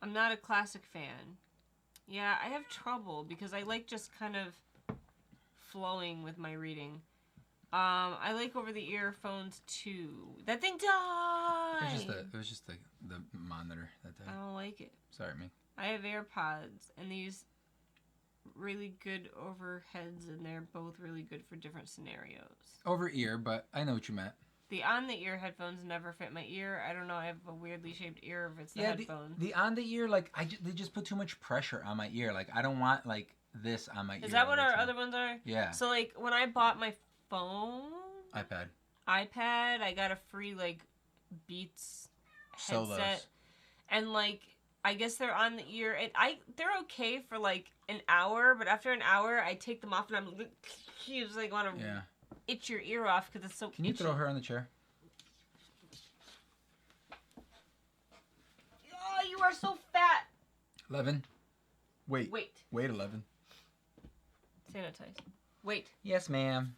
Speaker 2: I'm not a classic fan. Yeah, I have trouble because I like just kind of flowing with my reading. I like over-the earphones too. That thing died!
Speaker 1: It was just the monitor that died.
Speaker 2: I don't like it.
Speaker 1: Sorry, me.
Speaker 2: I have AirPods, and these really good overheads, and they're both really good for different scenarios.
Speaker 1: Over ear, but I know what you meant.
Speaker 2: The on-the-ear headphones never fit my ear. I don't know. I have a weirdly shaped ear if it's the headphones.
Speaker 1: The on-the-ear, like, they just put too much pressure on my ear. Like, I don't want, like, this on my ear.
Speaker 2: Is that what our other ones are?
Speaker 1: Yeah.
Speaker 2: So, like, when I bought my phone...
Speaker 1: iPad,
Speaker 2: I got a free, like, Beats headset. Solos. And, like, I guess they're on the ear. And they're okay for, like, an hour. But after an hour, I take them off and I'm... You just, like, want to... Yeah. Itch your ear off because it's so
Speaker 1: Can you itchy. Throw her on the chair?
Speaker 2: Oh, you are so fat.
Speaker 1: 11. Wait, 11.
Speaker 2: Sanitize. Wait.
Speaker 1: Yes, ma'am.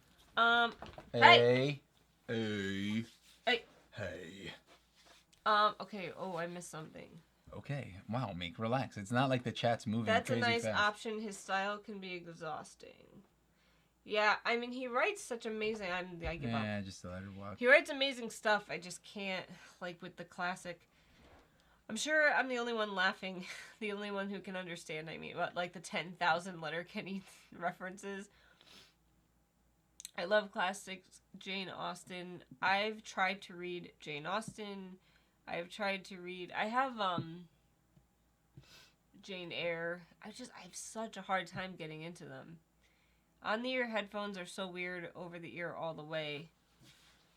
Speaker 2: Hey.
Speaker 1: Hey.
Speaker 2: Hey.
Speaker 1: Hey.
Speaker 2: Okay. Oh, I missed something.
Speaker 1: Okay. Wow, Meek, relax. It's not like the chat's moving
Speaker 2: That's
Speaker 1: crazy
Speaker 2: a nice
Speaker 1: fast.
Speaker 2: option. His style can be exhausting. Yeah, I mean, he writes such amazing... I give up.
Speaker 1: Yeah, just let her walk.
Speaker 2: He writes amazing stuff. I just can't, like, with the classic... I'm sure I'm the only one laughing. The only one who can understand, I mean, what, like, the 10,000 Letterkenny references. I love classics. Jane Austen. I've tried to read Jane Austen. I have Jane Eyre. I have such a hard time getting into them. On-the-ear headphones are so weird, over-the-ear all the way.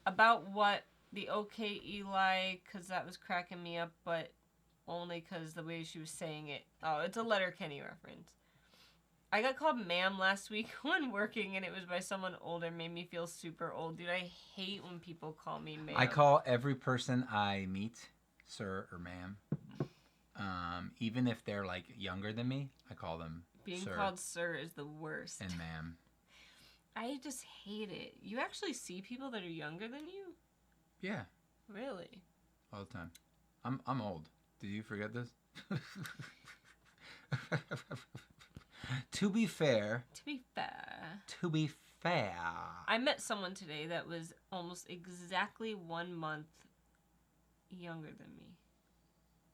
Speaker 2: About what? The OK Eli, because that was cracking me up, but only because the way she was saying it. Oh, it's a Letterkenny reference. I got called ma'am last week when working, and it was by someone older. Made me feel super old. Dude, I hate when people call me ma'am.
Speaker 1: I call every person I meet sir or ma'am. Even if they're like younger than me, I call them
Speaker 2: Being
Speaker 1: sir.
Speaker 2: called sir is the worst.
Speaker 1: And ma'am.
Speaker 2: I just hate it. You actually see people that are younger than you?
Speaker 1: Yeah.
Speaker 2: Really?
Speaker 1: All the time. I'm old. Did you forget this? To be fair.
Speaker 2: To be fair.
Speaker 1: I
Speaker 2: I met someone today that was almost exactly 1 month younger than me.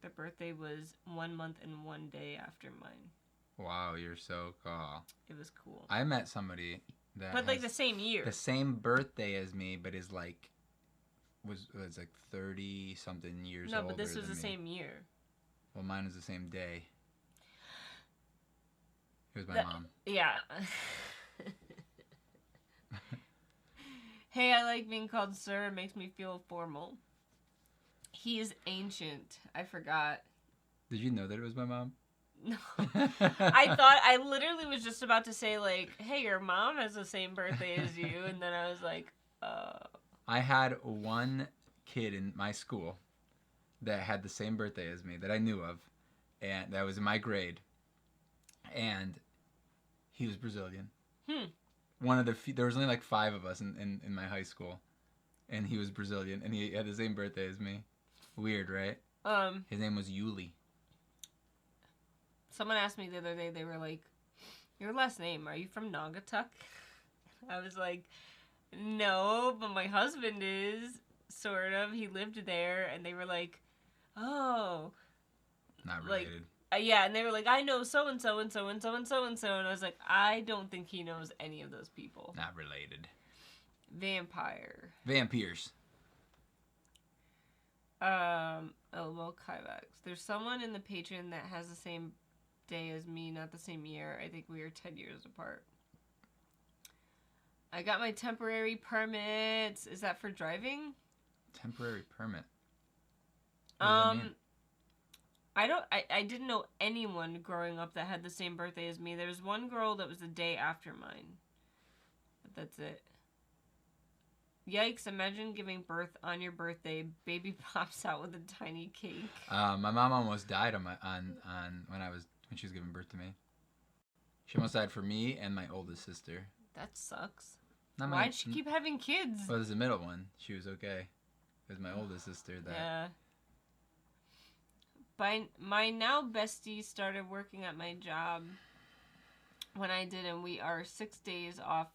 Speaker 2: Their birthday was 1 month and 1 day after mine.
Speaker 1: Wow, you're so cool.
Speaker 2: It was cool.
Speaker 1: I met somebody that
Speaker 2: But like
Speaker 1: has
Speaker 2: the same year.
Speaker 1: the same birthday as me, but is like was like 30 something years older.
Speaker 2: No, but this was
Speaker 1: than
Speaker 2: the
Speaker 1: me.
Speaker 2: same year.
Speaker 1: Well, mine was the same day. It was my mom.
Speaker 2: Yeah. Hey, I like being called sir. It makes me feel formal. He is ancient. I forgot.
Speaker 1: Did you know that it was my mom?
Speaker 2: No. I literally was just about to say, like, hey, your mom has the same birthday as you. And then I was like,
Speaker 1: I had one kid in my school that had the same birthday as me that I knew of, and that was in my grade, and he was Brazilian. One of the there was only like 5 of us in my high school, and he was Brazilian, and he had the same birthday as me. Weird, right? His name was Yuli.
Speaker 2: Someone asked me the other day, they were like, your last name, are you from Naugatuck? I was like, no, but my husband is, sort of. He lived there, and they were like, oh.
Speaker 1: Not related.
Speaker 2: Yeah, and they were like, I know so-and-so and so-and-so and so-and-so, and I was like, I don't think he knows any of those people.
Speaker 1: Not related.
Speaker 2: Vampire.
Speaker 1: Vampires.
Speaker 2: LOL Kivox. There's someone in the Patreon that has the same day as me, not the same year. I think we are 10 years apart. I got my temporary permits. Is that for driving?
Speaker 1: Temporary permit. What does that mean?
Speaker 2: I didn't know anyone growing up that had the same birthday as me. There was one girl that was the day after mine. But that's it. Yikes, imagine giving birth on your birthday. Baby pops out with a tiny cake.
Speaker 1: My mom almost died on when she was giving birth to me. She almost died for me and my oldest sister.
Speaker 2: That sucks.
Speaker 1: Not
Speaker 2: Why'd she keep having kids?
Speaker 1: Well, there's the middle one. She was okay. It was my oldest sister that...
Speaker 2: Yeah. My now bestie started working at my job when I did, and we are 6 days off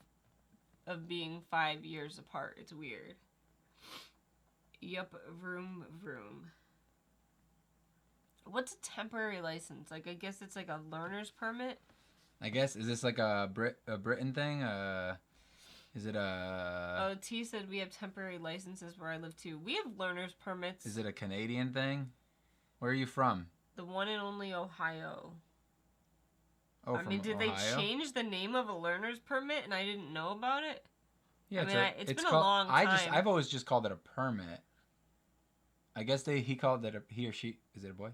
Speaker 2: of being 5 years apart. It's weird. Yup, vroom, vroom. What's a temporary license? Like, I guess it's like a learner's permit?
Speaker 1: I guess, is this like a Britain thing? Is it a...
Speaker 2: Oh, T said we have temporary licenses where I live too. We have learner's permits.
Speaker 1: Is it a Canadian thing? Where are you from?
Speaker 2: The one and only Ohio.
Speaker 1: Oh,
Speaker 2: I mean, did
Speaker 1: Ohio?
Speaker 2: they change the name of a learner's permit and I didn't know about it?
Speaker 1: Yeah,
Speaker 2: it's been a long time.
Speaker 1: I've always just called it a permit. I guess he called it he or she. Is it a boy?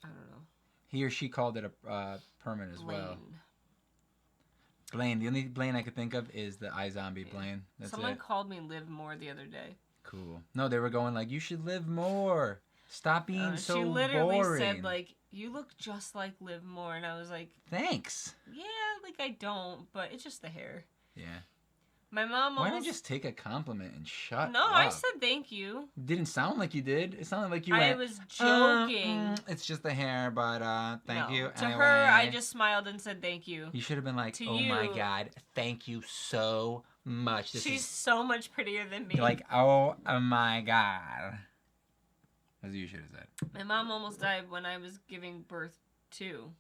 Speaker 2: I don't know.
Speaker 1: He or she called it a permit as well. Blaine. The only Blaine I could think of is the iZombie Blaine. That's
Speaker 2: Someone
Speaker 1: it.
Speaker 2: called me Live More the other day.
Speaker 1: Cool. No, they were going like, you should live more. Stop being so boring.
Speaker 2: She literally said, like, you look just like Liv More. And I was like...
Speaker 1: Thanks.
Speaker 2: Yeah, like, I don't, but it's just the hair.
Speaker 1: Yeah.
Speaker 2: My mom
Speaker 1: Why don't you just take a compliment and shut up?
Speaker 2: No, I said thank you.
Speaker 1: Didn't sound like you did. It sounded like you
Speaker 2: I was joking.
Speaker 1: It's just the hair, but thank you.
Speaker 2: To
Speaker 1: anyway.
Speaker 2: her, I just smiled and said thank you.
Speaker 1: You should have been like,
Speaker 2: To
Speaker 1: oh
Speaker 2: you.
Speaker 1: my God, thank you so much.
Speaker 2: She's so much prettier than me.
Speaker 1: You're like, oh my God. As you should have said.
Speaker 2: My mom almost died when I was giving birth too.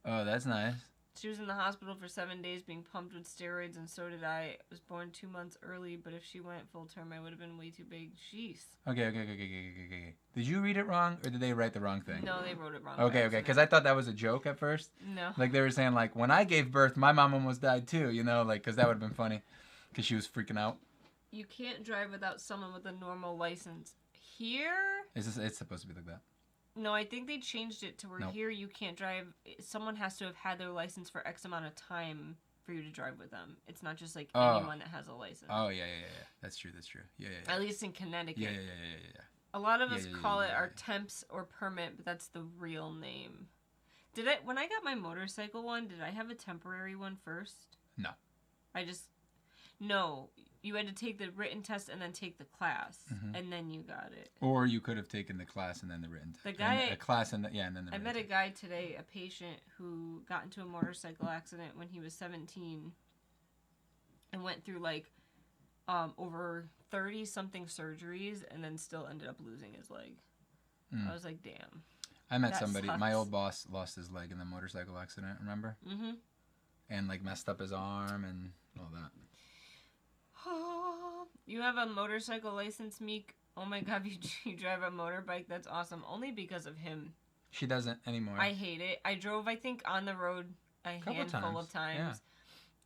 Speaker 1: Oh, that's nice.
Speaker 2: She was in the hospital for 7 days being pumped with steroids, and so did I. I was born 2 months early, but if she went full term, I would have been way too big. Jeez.
Speaker 1: Okay. Did you read it wrong, or did they write the wrong thing?
Speaker 2: No, they wrote it wrong.
Speaker 1: Okay, because I thought that was a joke at first.
Speaker 2: No.
Speaker 1: Like, they were saying, like, when I gave birth, my mom almost died, too, you know? Like, because that would have been funny, because she was freaking out.
Speaker 2: You can't drive without someone with a normal license. Here?
Speaker 1: It's supposed to be like that.
Speaker 2: No, I think they changed it to where here you can't drive. Someone has to have had their license for X amount of time for you to drive with them. It's not just like anyone that has a license.
Speaker 1: Oh, yeah. That's true. Yeah.
Speaker 2: At least in Connecticut.
Speaker 1: Yeah.
Speaker 2: A lot of us call it our temps or permit, but that's the real name. When I got my motorcycle one, did I have a temporary one first?
Speaker 1: No.
Speaker 2: No. You had to take the written test and then take the class, and then you got it.
Speaker 1: Or you could have taken the class and then the written test.
Speaker 2: The guy,
Speaker 1: the class and then the written
Speaker 2: I met a guy today, a patient who got into a motorcycle accident when he was 17, and went through like over 30-something surgeries, and then still ended up losing his leg. I was like, damn.
Speaker 1: I met somebody. Sucks. My old boss lost his leg in the motorcycle accident. Remember? And like messed up his arm and all that.
Speaker 2: You have a motorcycle license, Meek? Oh my god, you drive a motorbike? That's awesome. Only because of him.
Speaker 1: She doesn't anymore.
Speaker 2: I hate it. I drove, I think, on the road a handful of times.
Speaker 1: Yeah.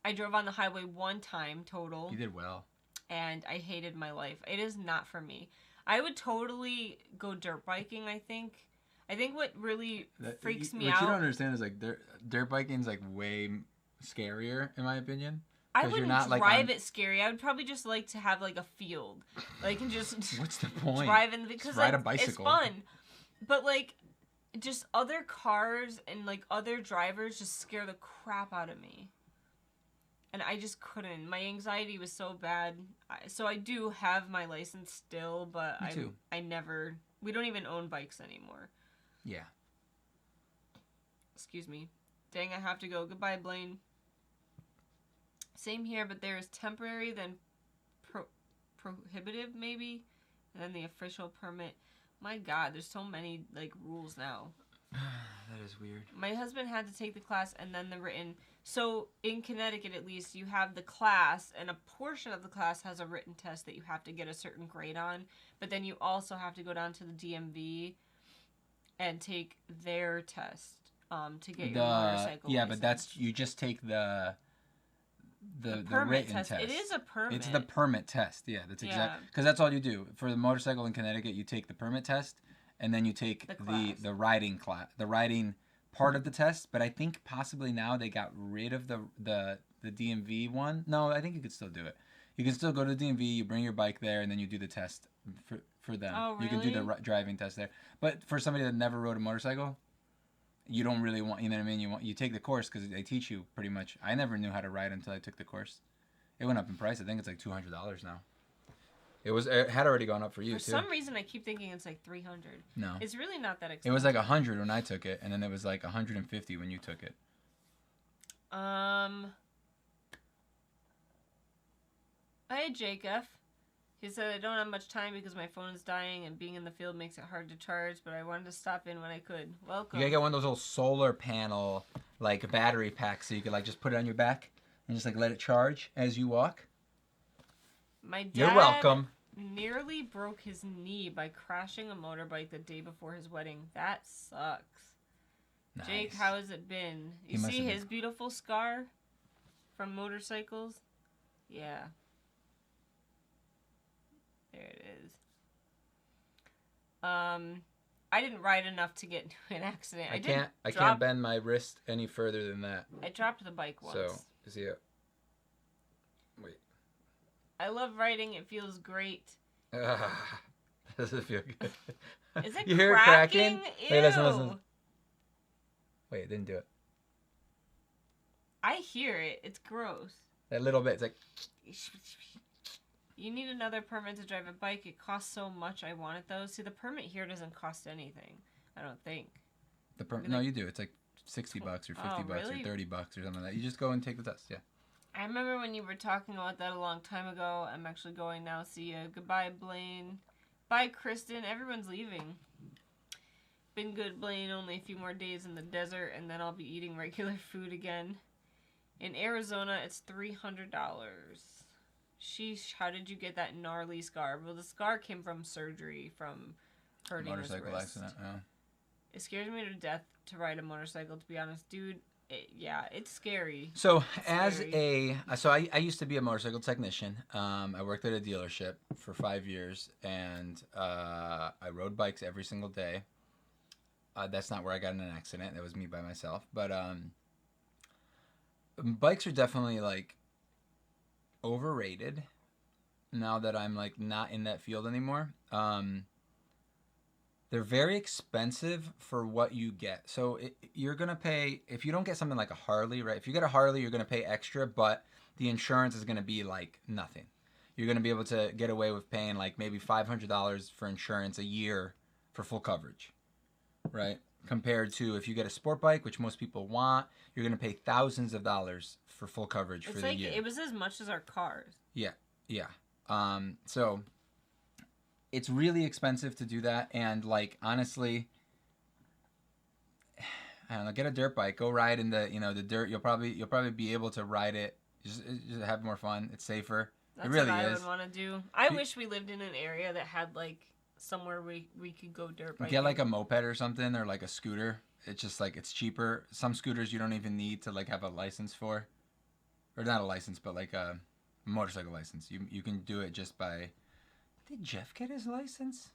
Speaker 2: I drove on the highway one time total.
Speaker 1: You did well.
Speaker 2: And I hated my life. It is not for me. I would totally go dirt biking, I think. I think what really freaks me out...
Speaker 1: What you don't understand is, like, dirt biking is, like, way scarier, in my opinion.
Speaker 2: I wouldn't drive it scary. I would probably just like to have like a field, like and just
Speaker 1: what's the point?
Speaker 2: Driving because
Speaker 1: just ride a bicycle.
Speaker 2: It's fun, but like just other cars and like other drivers just scare the crap out of me, and I just couldn't. My anxiety was so bad. So I do have my license still, but
Speaker 1: Me too.
Speaker 2: We don't even own bikes anymore.
Speaker 1: Yeah.
Speaker 2: Excuse me. Dang, I have to go. Goodbye, Blaine. Same here, but there is temporary, then prohibitive, maybe, and then the official permit. My God, there's so many, like, rules now.
Speaker 1: That is weird.
Speaker 2: My husband had to take the class and then the written. So, in Connecticut, at least, you have the class, and a portion of the class has a written test that you have to get a certain grade on, but then you also have to go down to the DMV and take their test to get your motorcycle license.
Speaker 1: But you just take the
Speaker 2: permit
Speaker 1: written test.
Speaker 2: It is a permit.
Speaker 1: It's the permit test. Yeah, that's exactly because that's all you do for the motorcycle in Connecticut. You take the permit test, and then you take the riding class, the riding part of the test. But I think possibly now they got rid of the DMV one. No, I think you could still do it. You can still go to the DMV. You bring your bike there, and then you do the test for them.
Speaker 2: Oh, really?
Speaker 1: You can do the driving test there. But for somebody that never rode a motorcycle, you don't really want, you know what I mean? You take the course because they teach you pretty much. I never knew how to ride until I took the course. It went up in price. I think it's like $200 now. It had already gone up for you too.
Speaker 2: For some reason, I keep thinking it's like $300.
Speaker 1: No,
Speaker 2: it's really not that expensive.
Speaker 1: It was like $100 when I took it, and then it was like $150 when you took it.
Speaker 2: Hey, Jacob. He said, I don't have much time because my phone is dying and being in the field makes it hard to charge, but I wanted to stop in when I could. Welcome.
Speaker 1: You gotta get one of those little solar panel, like, battery packs so you could, like, just put it on your back and just, like, let it charge as you walk.
Speaker 2: My dad
Speaker 1: You're welcome.
Speaker 2: Nearly broke his knee by crashing a motorbike the day before his wedding. That sucks. Nice. Jake, how has it been? You see his beautiful scar from motorcycles? Yeah. There it is. I didn't ride enough to get into an accident.
Speaker 1: I can't bend my wrist any further than that.
Speaker 2: I dropped the bike once.
Speaker 1: So, is he wait.
Speaker 2: I love riding. It feels great.
Speaker 1: Does it feel good?
Speaker 2: Is it
Speaker 1: you hear it cracking?
Speaker 2: Ew.
Speaker 1: Wait, listen. Wait, it didn't do it.
Speaker 2: I hear it. It's gross.
Speaker 1: That little bit. It's like...
Speaker 2: You need another permit to drive a bike. It costs so much. I want it, though. See, the permit here doesn't cost anything. I don't think.
Speaker 1: No, you do. It's like $60 or $50
Speaker 2: really?
Speaker 1: or $30 or something like that. You just go and take the test. Yeah.
Speaker 2: I remember when you were talking about that a long time ago. I'm actually going now. See ya. Goodbye, Blaine. Bye, Kristen. Everyone's leaving. Been good, Blaine. Only a few more days in the desert, and then I'll be eating regular food again. In Arizona, it's $300. Sheesh, how did you get that gnarly scar? Well, the scar came from surgery from hurting his wrist.
Speaker 1: Motorcycle accident, yeah.
Speaker 2: It scares me to death to ride a motorcycle, to be honest. Dude, it's scary.
Speaker 1: So I used to be a motorcycle technician. I worked at a dealership for 5 years, and I rode bikes every single day. That's not where I got in an accident. That was me by myself. But bikes are definitely like overrated now that I'm like not in that field anymore. They're very expensive for what you get. So you're going to pay, if you don't get something like a Harley, right? If you get a Harley, you're going to pay extra, but the insurance is going to be like nothing. You're going to be able to get away with paying like maybe $500 for insurance a year for full coverage, right? Compared to if you get a sport bike, which most people want, you're going to pay thousands of dollars for full coverage for the year.
Speaker 2: It was as much as our cars.
Speaker 1: Yeah. So it's really expensive to do that, and like honestly, I don't know. Get a dirt bike. Go ride in the dirt. You'll probably be able to ride it. Just have more fun. It's safer.
Speaker 2: That's
Speaker 1: it really
Speaker 2: what I
Speaker 1: is.
Speaker 2: would want to do. I wish we lived in an area that had like somewhere we could go dirt biking.
Speaker 1: Get like a moped or something, or like a scooter. It's just like it's cheaper. Some scooters you don't even need to like have a license for, or not a license, but like a motorcycle license. You can do it just by. Did Jeff get his license?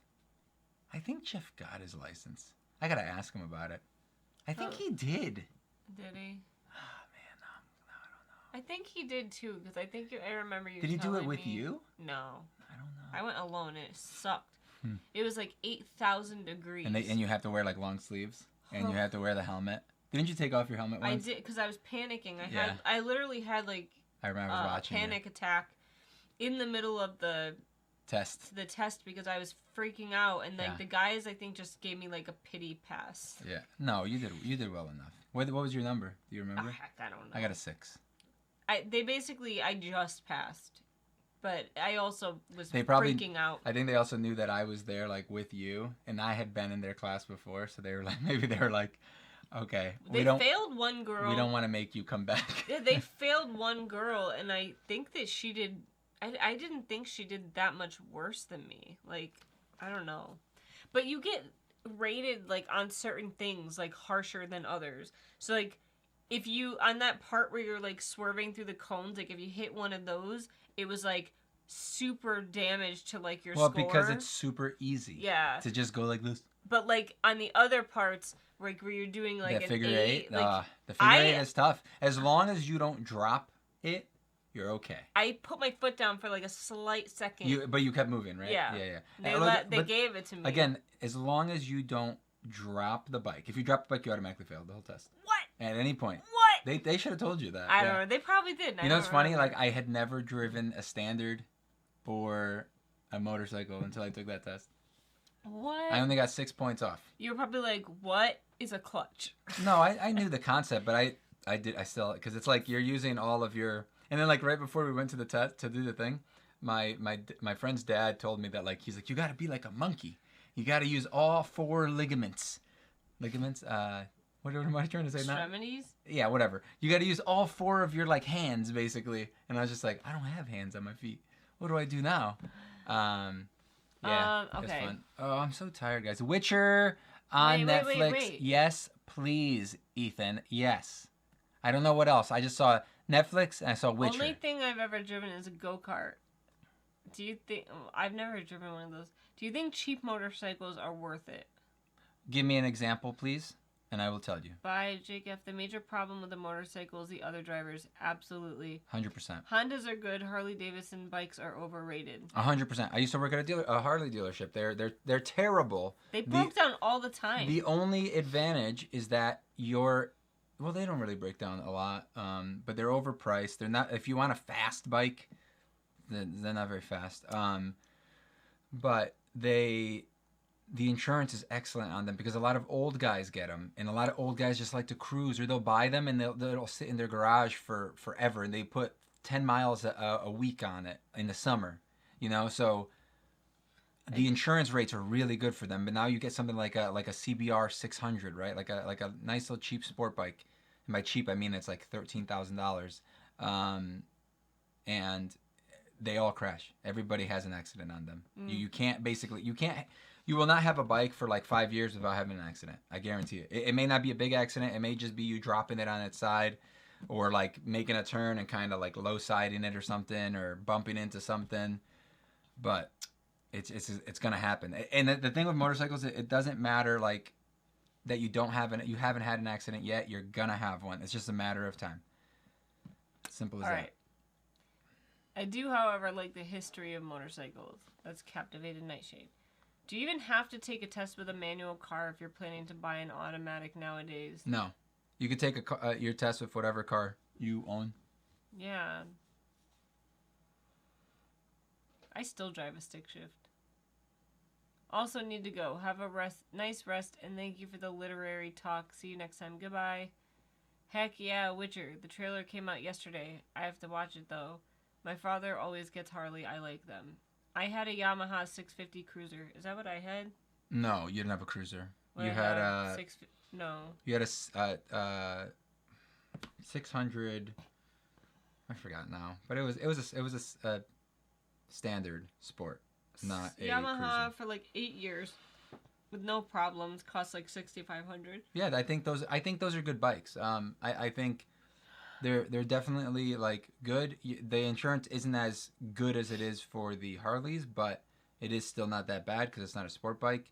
Speaker 1: I think Jeff got his license. I gotta ask him about it. I think he did.
Speaker 2: Did he?
Speaker 1: Oh man, no, I don't know.
Speaker 2: I think he did too, because I think I remember you.
Speaker 1: Did he do it with
Speaker 2: me.
Speaker 1: you?
Speaker 2: No.
Speaker 1: I don't know.
Speaker 2: I went alone and it sucked. It was like 8,000 degrees.
Speaker 1: And you have to wear like long sleeves, and you have to wear the helmet. Didn't you take off your helmet once?
Speaker 2: I did, because I was panicking. I literally had like
Speaker 1: I remember watching
Speaker 2: panic attack in the middle of the test because I was freaking out, and like the guys I think just gave me like a pity pass.
Speaker 1: Yeah. No, you did well enough. What was your number? Do you remember?
Speaker 2: Oh, heck, I don't know.
Speaker 1: I got a 6.
Speaker 2: I just passed, but I also was freaking out.
Speaker 1: I think they also knew that I was there like with you, and I had been in their class before, so they were like, okay,
Speaker 2: they failed one girl.
Speaker 1: We don't want to make you come back.
Speaker 2: They failed one girl, and I think that she did. I didn't think she did that much worse than me. Like, I don't know. But you get rated, like, on certain things, like, harsher than others. So, like, if you, on that part where you're, like, swerving through the cones, like, if you hit one of those, it was, like, super damage to, like, your score.
Speaker 1: Well, because it's super easy.
Speaker 2: Yeah.
Speaker 1: To just go like this.
Speaker 2: But, like, on the other parts, like, where you're doing, like,
Speaker 1: the figure eight.
Speaker 2: Like,
Speaker 1: the figure eight is tough. As long as you don't drop it, you're okay.
Speaker 2: I put my foot down for like a slight second.
Speaker 1: But you kept moving, right?
Speaker 2: Yeah. They gave it to me.
Speaker 1: Again, as long as you don't drop the bike. If you drop the bike, you automatically failed the whole test.
Speaker 2: What?
Speaker 1: At any point.
Speaker 2: What?
Speaker 1: They should have told you that.
Speaker 2: I don't know. They probably did.
Speaker 1: You know what's funny? Like, I had never driven a standard or a motorcycle until I took that test.
Speaker 2: What?
Speaker 1: I only got 6 points off.
Speaker 2: You were probably like, what is a clutch?
Speaker 1: No, I knew the concept, but I still, because it's like you're using all of your... And then, like, right before we went to the test to do the thing, my friend's dad told me that, like, he's like, you got to be like a monkey. You got to use all 4 ligaments. Ligaments? What am I trying to say?
Speaker 2: Extremities?
Speaker 1: Yeah, whatever. You got to use all 4 of your, like, hands, basically. And I was just like, I don't have hands on my feet. What do I do now? Yeah,
Speaker 2: okay.
Speaker 1: It's fun. Oh, I'm so tired, guys. Witcher on Netflix.
Speaker 2: Wait.
Speaker 1: Yes, please, Ethan. Yes. I don't know what else. I just saw Netflix and I saw Witcher.
Speaker 2: Only thing I've ever driven is a go-kart. Do you think... I've never driven one of those. Do you think cheap motorcycles are worth it?
Speaker 1: Give me an example, please, and I will tell you.
Speaker 2: By Jake F. The major problem with the motorcycles, the other drivers, absolutely.
Speaker 1: 100%.
Speaker 2: Hondas are good. Harley-Davidson bikes are overrated.
Speaker 1: 100%. I used to work at a Harley dealership. They're terrible.
Speaker 2: They broke down all the time.
Speaker 1: The only advantage is that well, they don't really break down a lot, but they're overpriced. They're not. If you want a fast bike, they're not very fast. But the insurance is excellent on them because a lot of old guys get them, and a lot of old guys just like to cruise, or they'll buy them and they'll sit in their garage for forever, and they put 10 miles a week on it in the summer, you know. So the insurance rates are really good for them. But now you get something like a CBR 600, right? Like a nice little cheap sport bike. And by cheap, I mean it's like $13,000, and they all crash. Everybody has an accident on them. You can't you will not have a bike for like 5 years without having an accident. I guarantee it. It may not be a big accident. It may just be you dropping it on its side, or like making a turn and kind of like low siding it or something, or bumping into something. But it's gonna happen. And the thing with motorcycles, it doesn't matter like that you haven't had an accident yet. You're gonna have one. It's just a matter of time. Simple as that.
Speaker 2: Right. I do, however, like the history of motorcycles. That's captivated Nightshade. Do you even have to take a test with a manual car if you're planning to buy an automatic nowadays?
Speaker 1: No. You could take your test with whatever car you own.
Speaker 2: Yeah. I still drive a stick shift. Also need to go. Have a nice rest, and thank you for the literary talk. See you next time. Goodbye. Heck yeah, Witcher. The trailer came out yesterday. I have to watch it, though. My father always gets Harley. I like them. I had a Yamaha 650 Cruiser. Is that what I had?
Speaker 1: No, you didn't have a Cruiser.
Speaker 2: What
Speaker 1: You
Speaker 2: I
Speaker 1: had a
Speaker 2: No.
Speaker 1: you had a 600. I forgot now, but it was a standard sport, not a
Speaker 2: Yamaha
Speaker 1: Cruiser.
Speaker 2: for like 8 years with no problems. Cost like $6,500.
Speaker 1: Yeah, I think those are good bikes. I think they're definitely like good. The insurance isn't as good as it is for the Harleys, but it is still not that bad because it's not a sport bike.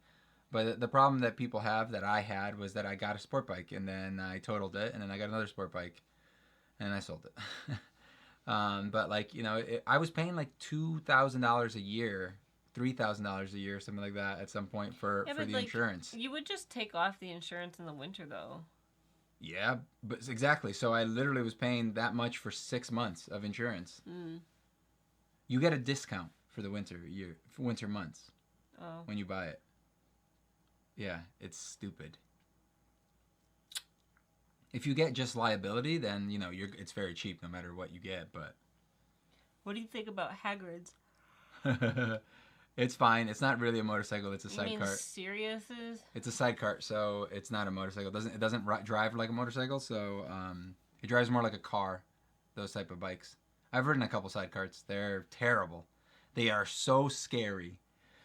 Speaker 1: But the problem that people have that I had was that I got a sport bike and then I totaled it and then I got another sport bike and then I sold it. But like, you know, I was paying like $2,000 a year, $3,000 a year, something like that at some point for the
Speaker 2: like,
Speaker 1: insurance.
Speaker 2: You would just take off the insurance in the winter, though.
Speaker 1: Yeah, but exactly. So I literally was paying that much for 6 months of insurance. You get a discount for the winter months when you buy it. Yeah, it's stupid. If you get just liability, then you know it's very cheap no matter what you get. But
Speaker 2: what do you think about Hagrid's?
Speaker 1: It's fine. It's not really a motorcycle. It's a sidecar.
Speaker 2: Sirius's?
Speaker 1: It's a sidecar, so it's not a motorcycle. It doesn't drive like a motorcycle, so it drives more like a car. Those type of bikes. I've ridden a couple sidecars. They're terrible. They are so scary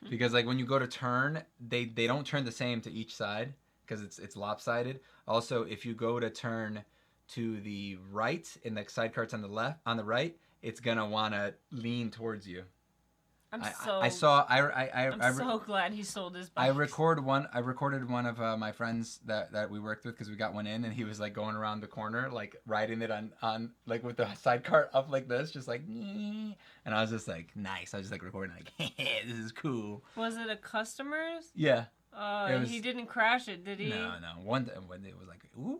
Speaker 1: because like when you go to turn, they don't turn the same to each side because it's lopsided. Also, if you go to turn to the right and the sidecar's on the right, it's gonna wanna lean towards you.
Speaker 2: I'm so glad he sold his bike.
Speaker 1: I recorded one of my friends that we worked with because we got one in, and he was like going around the corner, like riding it on like with the sidecar up like this, just like, and I was just like, nice. I was just like recording, like, this is cool.
Speaker 2: Was it a customer's?
Speaker 1: Yeah.
Speaker 2: He didn't crash it, did he?
Speaker 1: No. When it was like, ooh.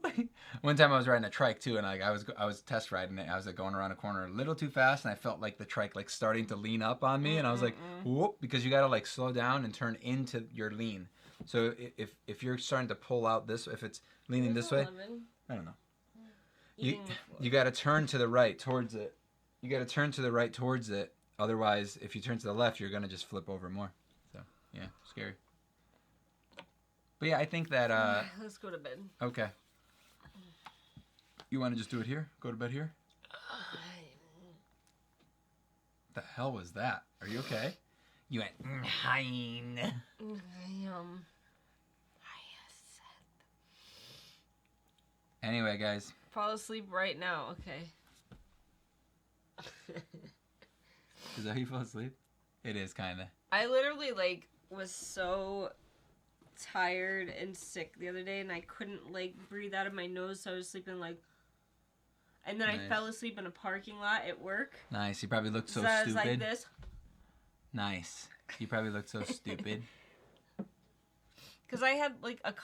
Speaker 1: One time I was riding a trike too, and like I was test riding it. I was like going around a corner a little too fast, and I felt like the trike like starting to lean up on me, and I was like, whoop, because you gotta like slow down and turn into your lean. So if you're starting to pull out if it's leaning this way, I don't know. You gotta turn to the right towards it. Otherwise, if you turn to the left, you're gonna just flip over more. So yeah, scary. But yeah, I think that
Speaker 2: let's go to bed.
Speaker 1: Okay. You want to just do it here? Go to bed here? The hell was that? Are you okay? You went hein. Anyway, guys.
Speaker 2: Fall asleep right now. Okay.
Speaker 1: Is that how you fall asleep? It is kind of.
Speaker 2: I literally like was so tired and sick the other day, and I couldn't like breathe out of my nose, so I was sleeping like, and then nice. I fell asleep in a parking lot at work.
Speaker 1: Nice. You probably looked so stupid. Like this. Nice. You probably looked so stupid.
Speaker 2: Because I had like a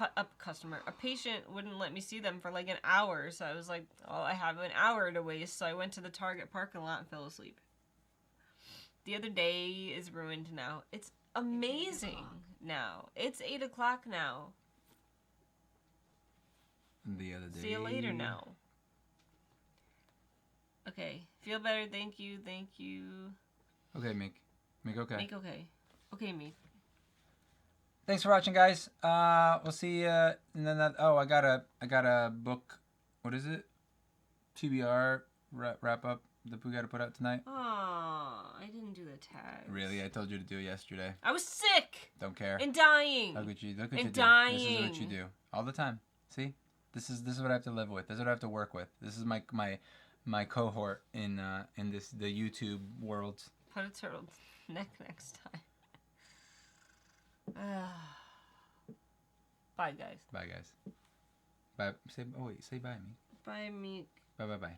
Speaker 2: patient wouldn't let me see them for like an hour, so I was like, oh, I have an hour to waste, so I went to the Target parking lot and fell asleep. The other day is ruined now. It's amazing now. It's 8 o'clock now.
Speaker 1: The other day.
Speaker 2: See you later now. Okay. Feel better. Thank you.
Speaker 1: Okay, Meek. Meek, okay.
Speaker 2: Meek, okay. Okay, Meek.
Speaker 1: thanks for watching, guys. We'll see you. And then I gotta book. What is it? TBR wrap up that we gotta put out tonight.
Speaker 2: Oh, I didn't do the tags.
Speaker 1: Really, I told you to do it yesterday.
Speaker 2: I was sick.
Speaker 1: Don't care.
Speaker 2: And dying.
Speaker 1: Look at you. Look at
Speaker 2: and
Speaker 1: you.
Speaker 2: dying.
Speaker 1: This is what you do all the time. See, this is what I have to live with. This is what I have to work with. This is my cohort in the YouTube world.
Speaker 2: Put a turtle neck next time. Bye, guys.
Speaker 1: Bye, guys. Bye. Say bye, me.
Speaker 2: Bye, Meek.
Speaker 1: Bye.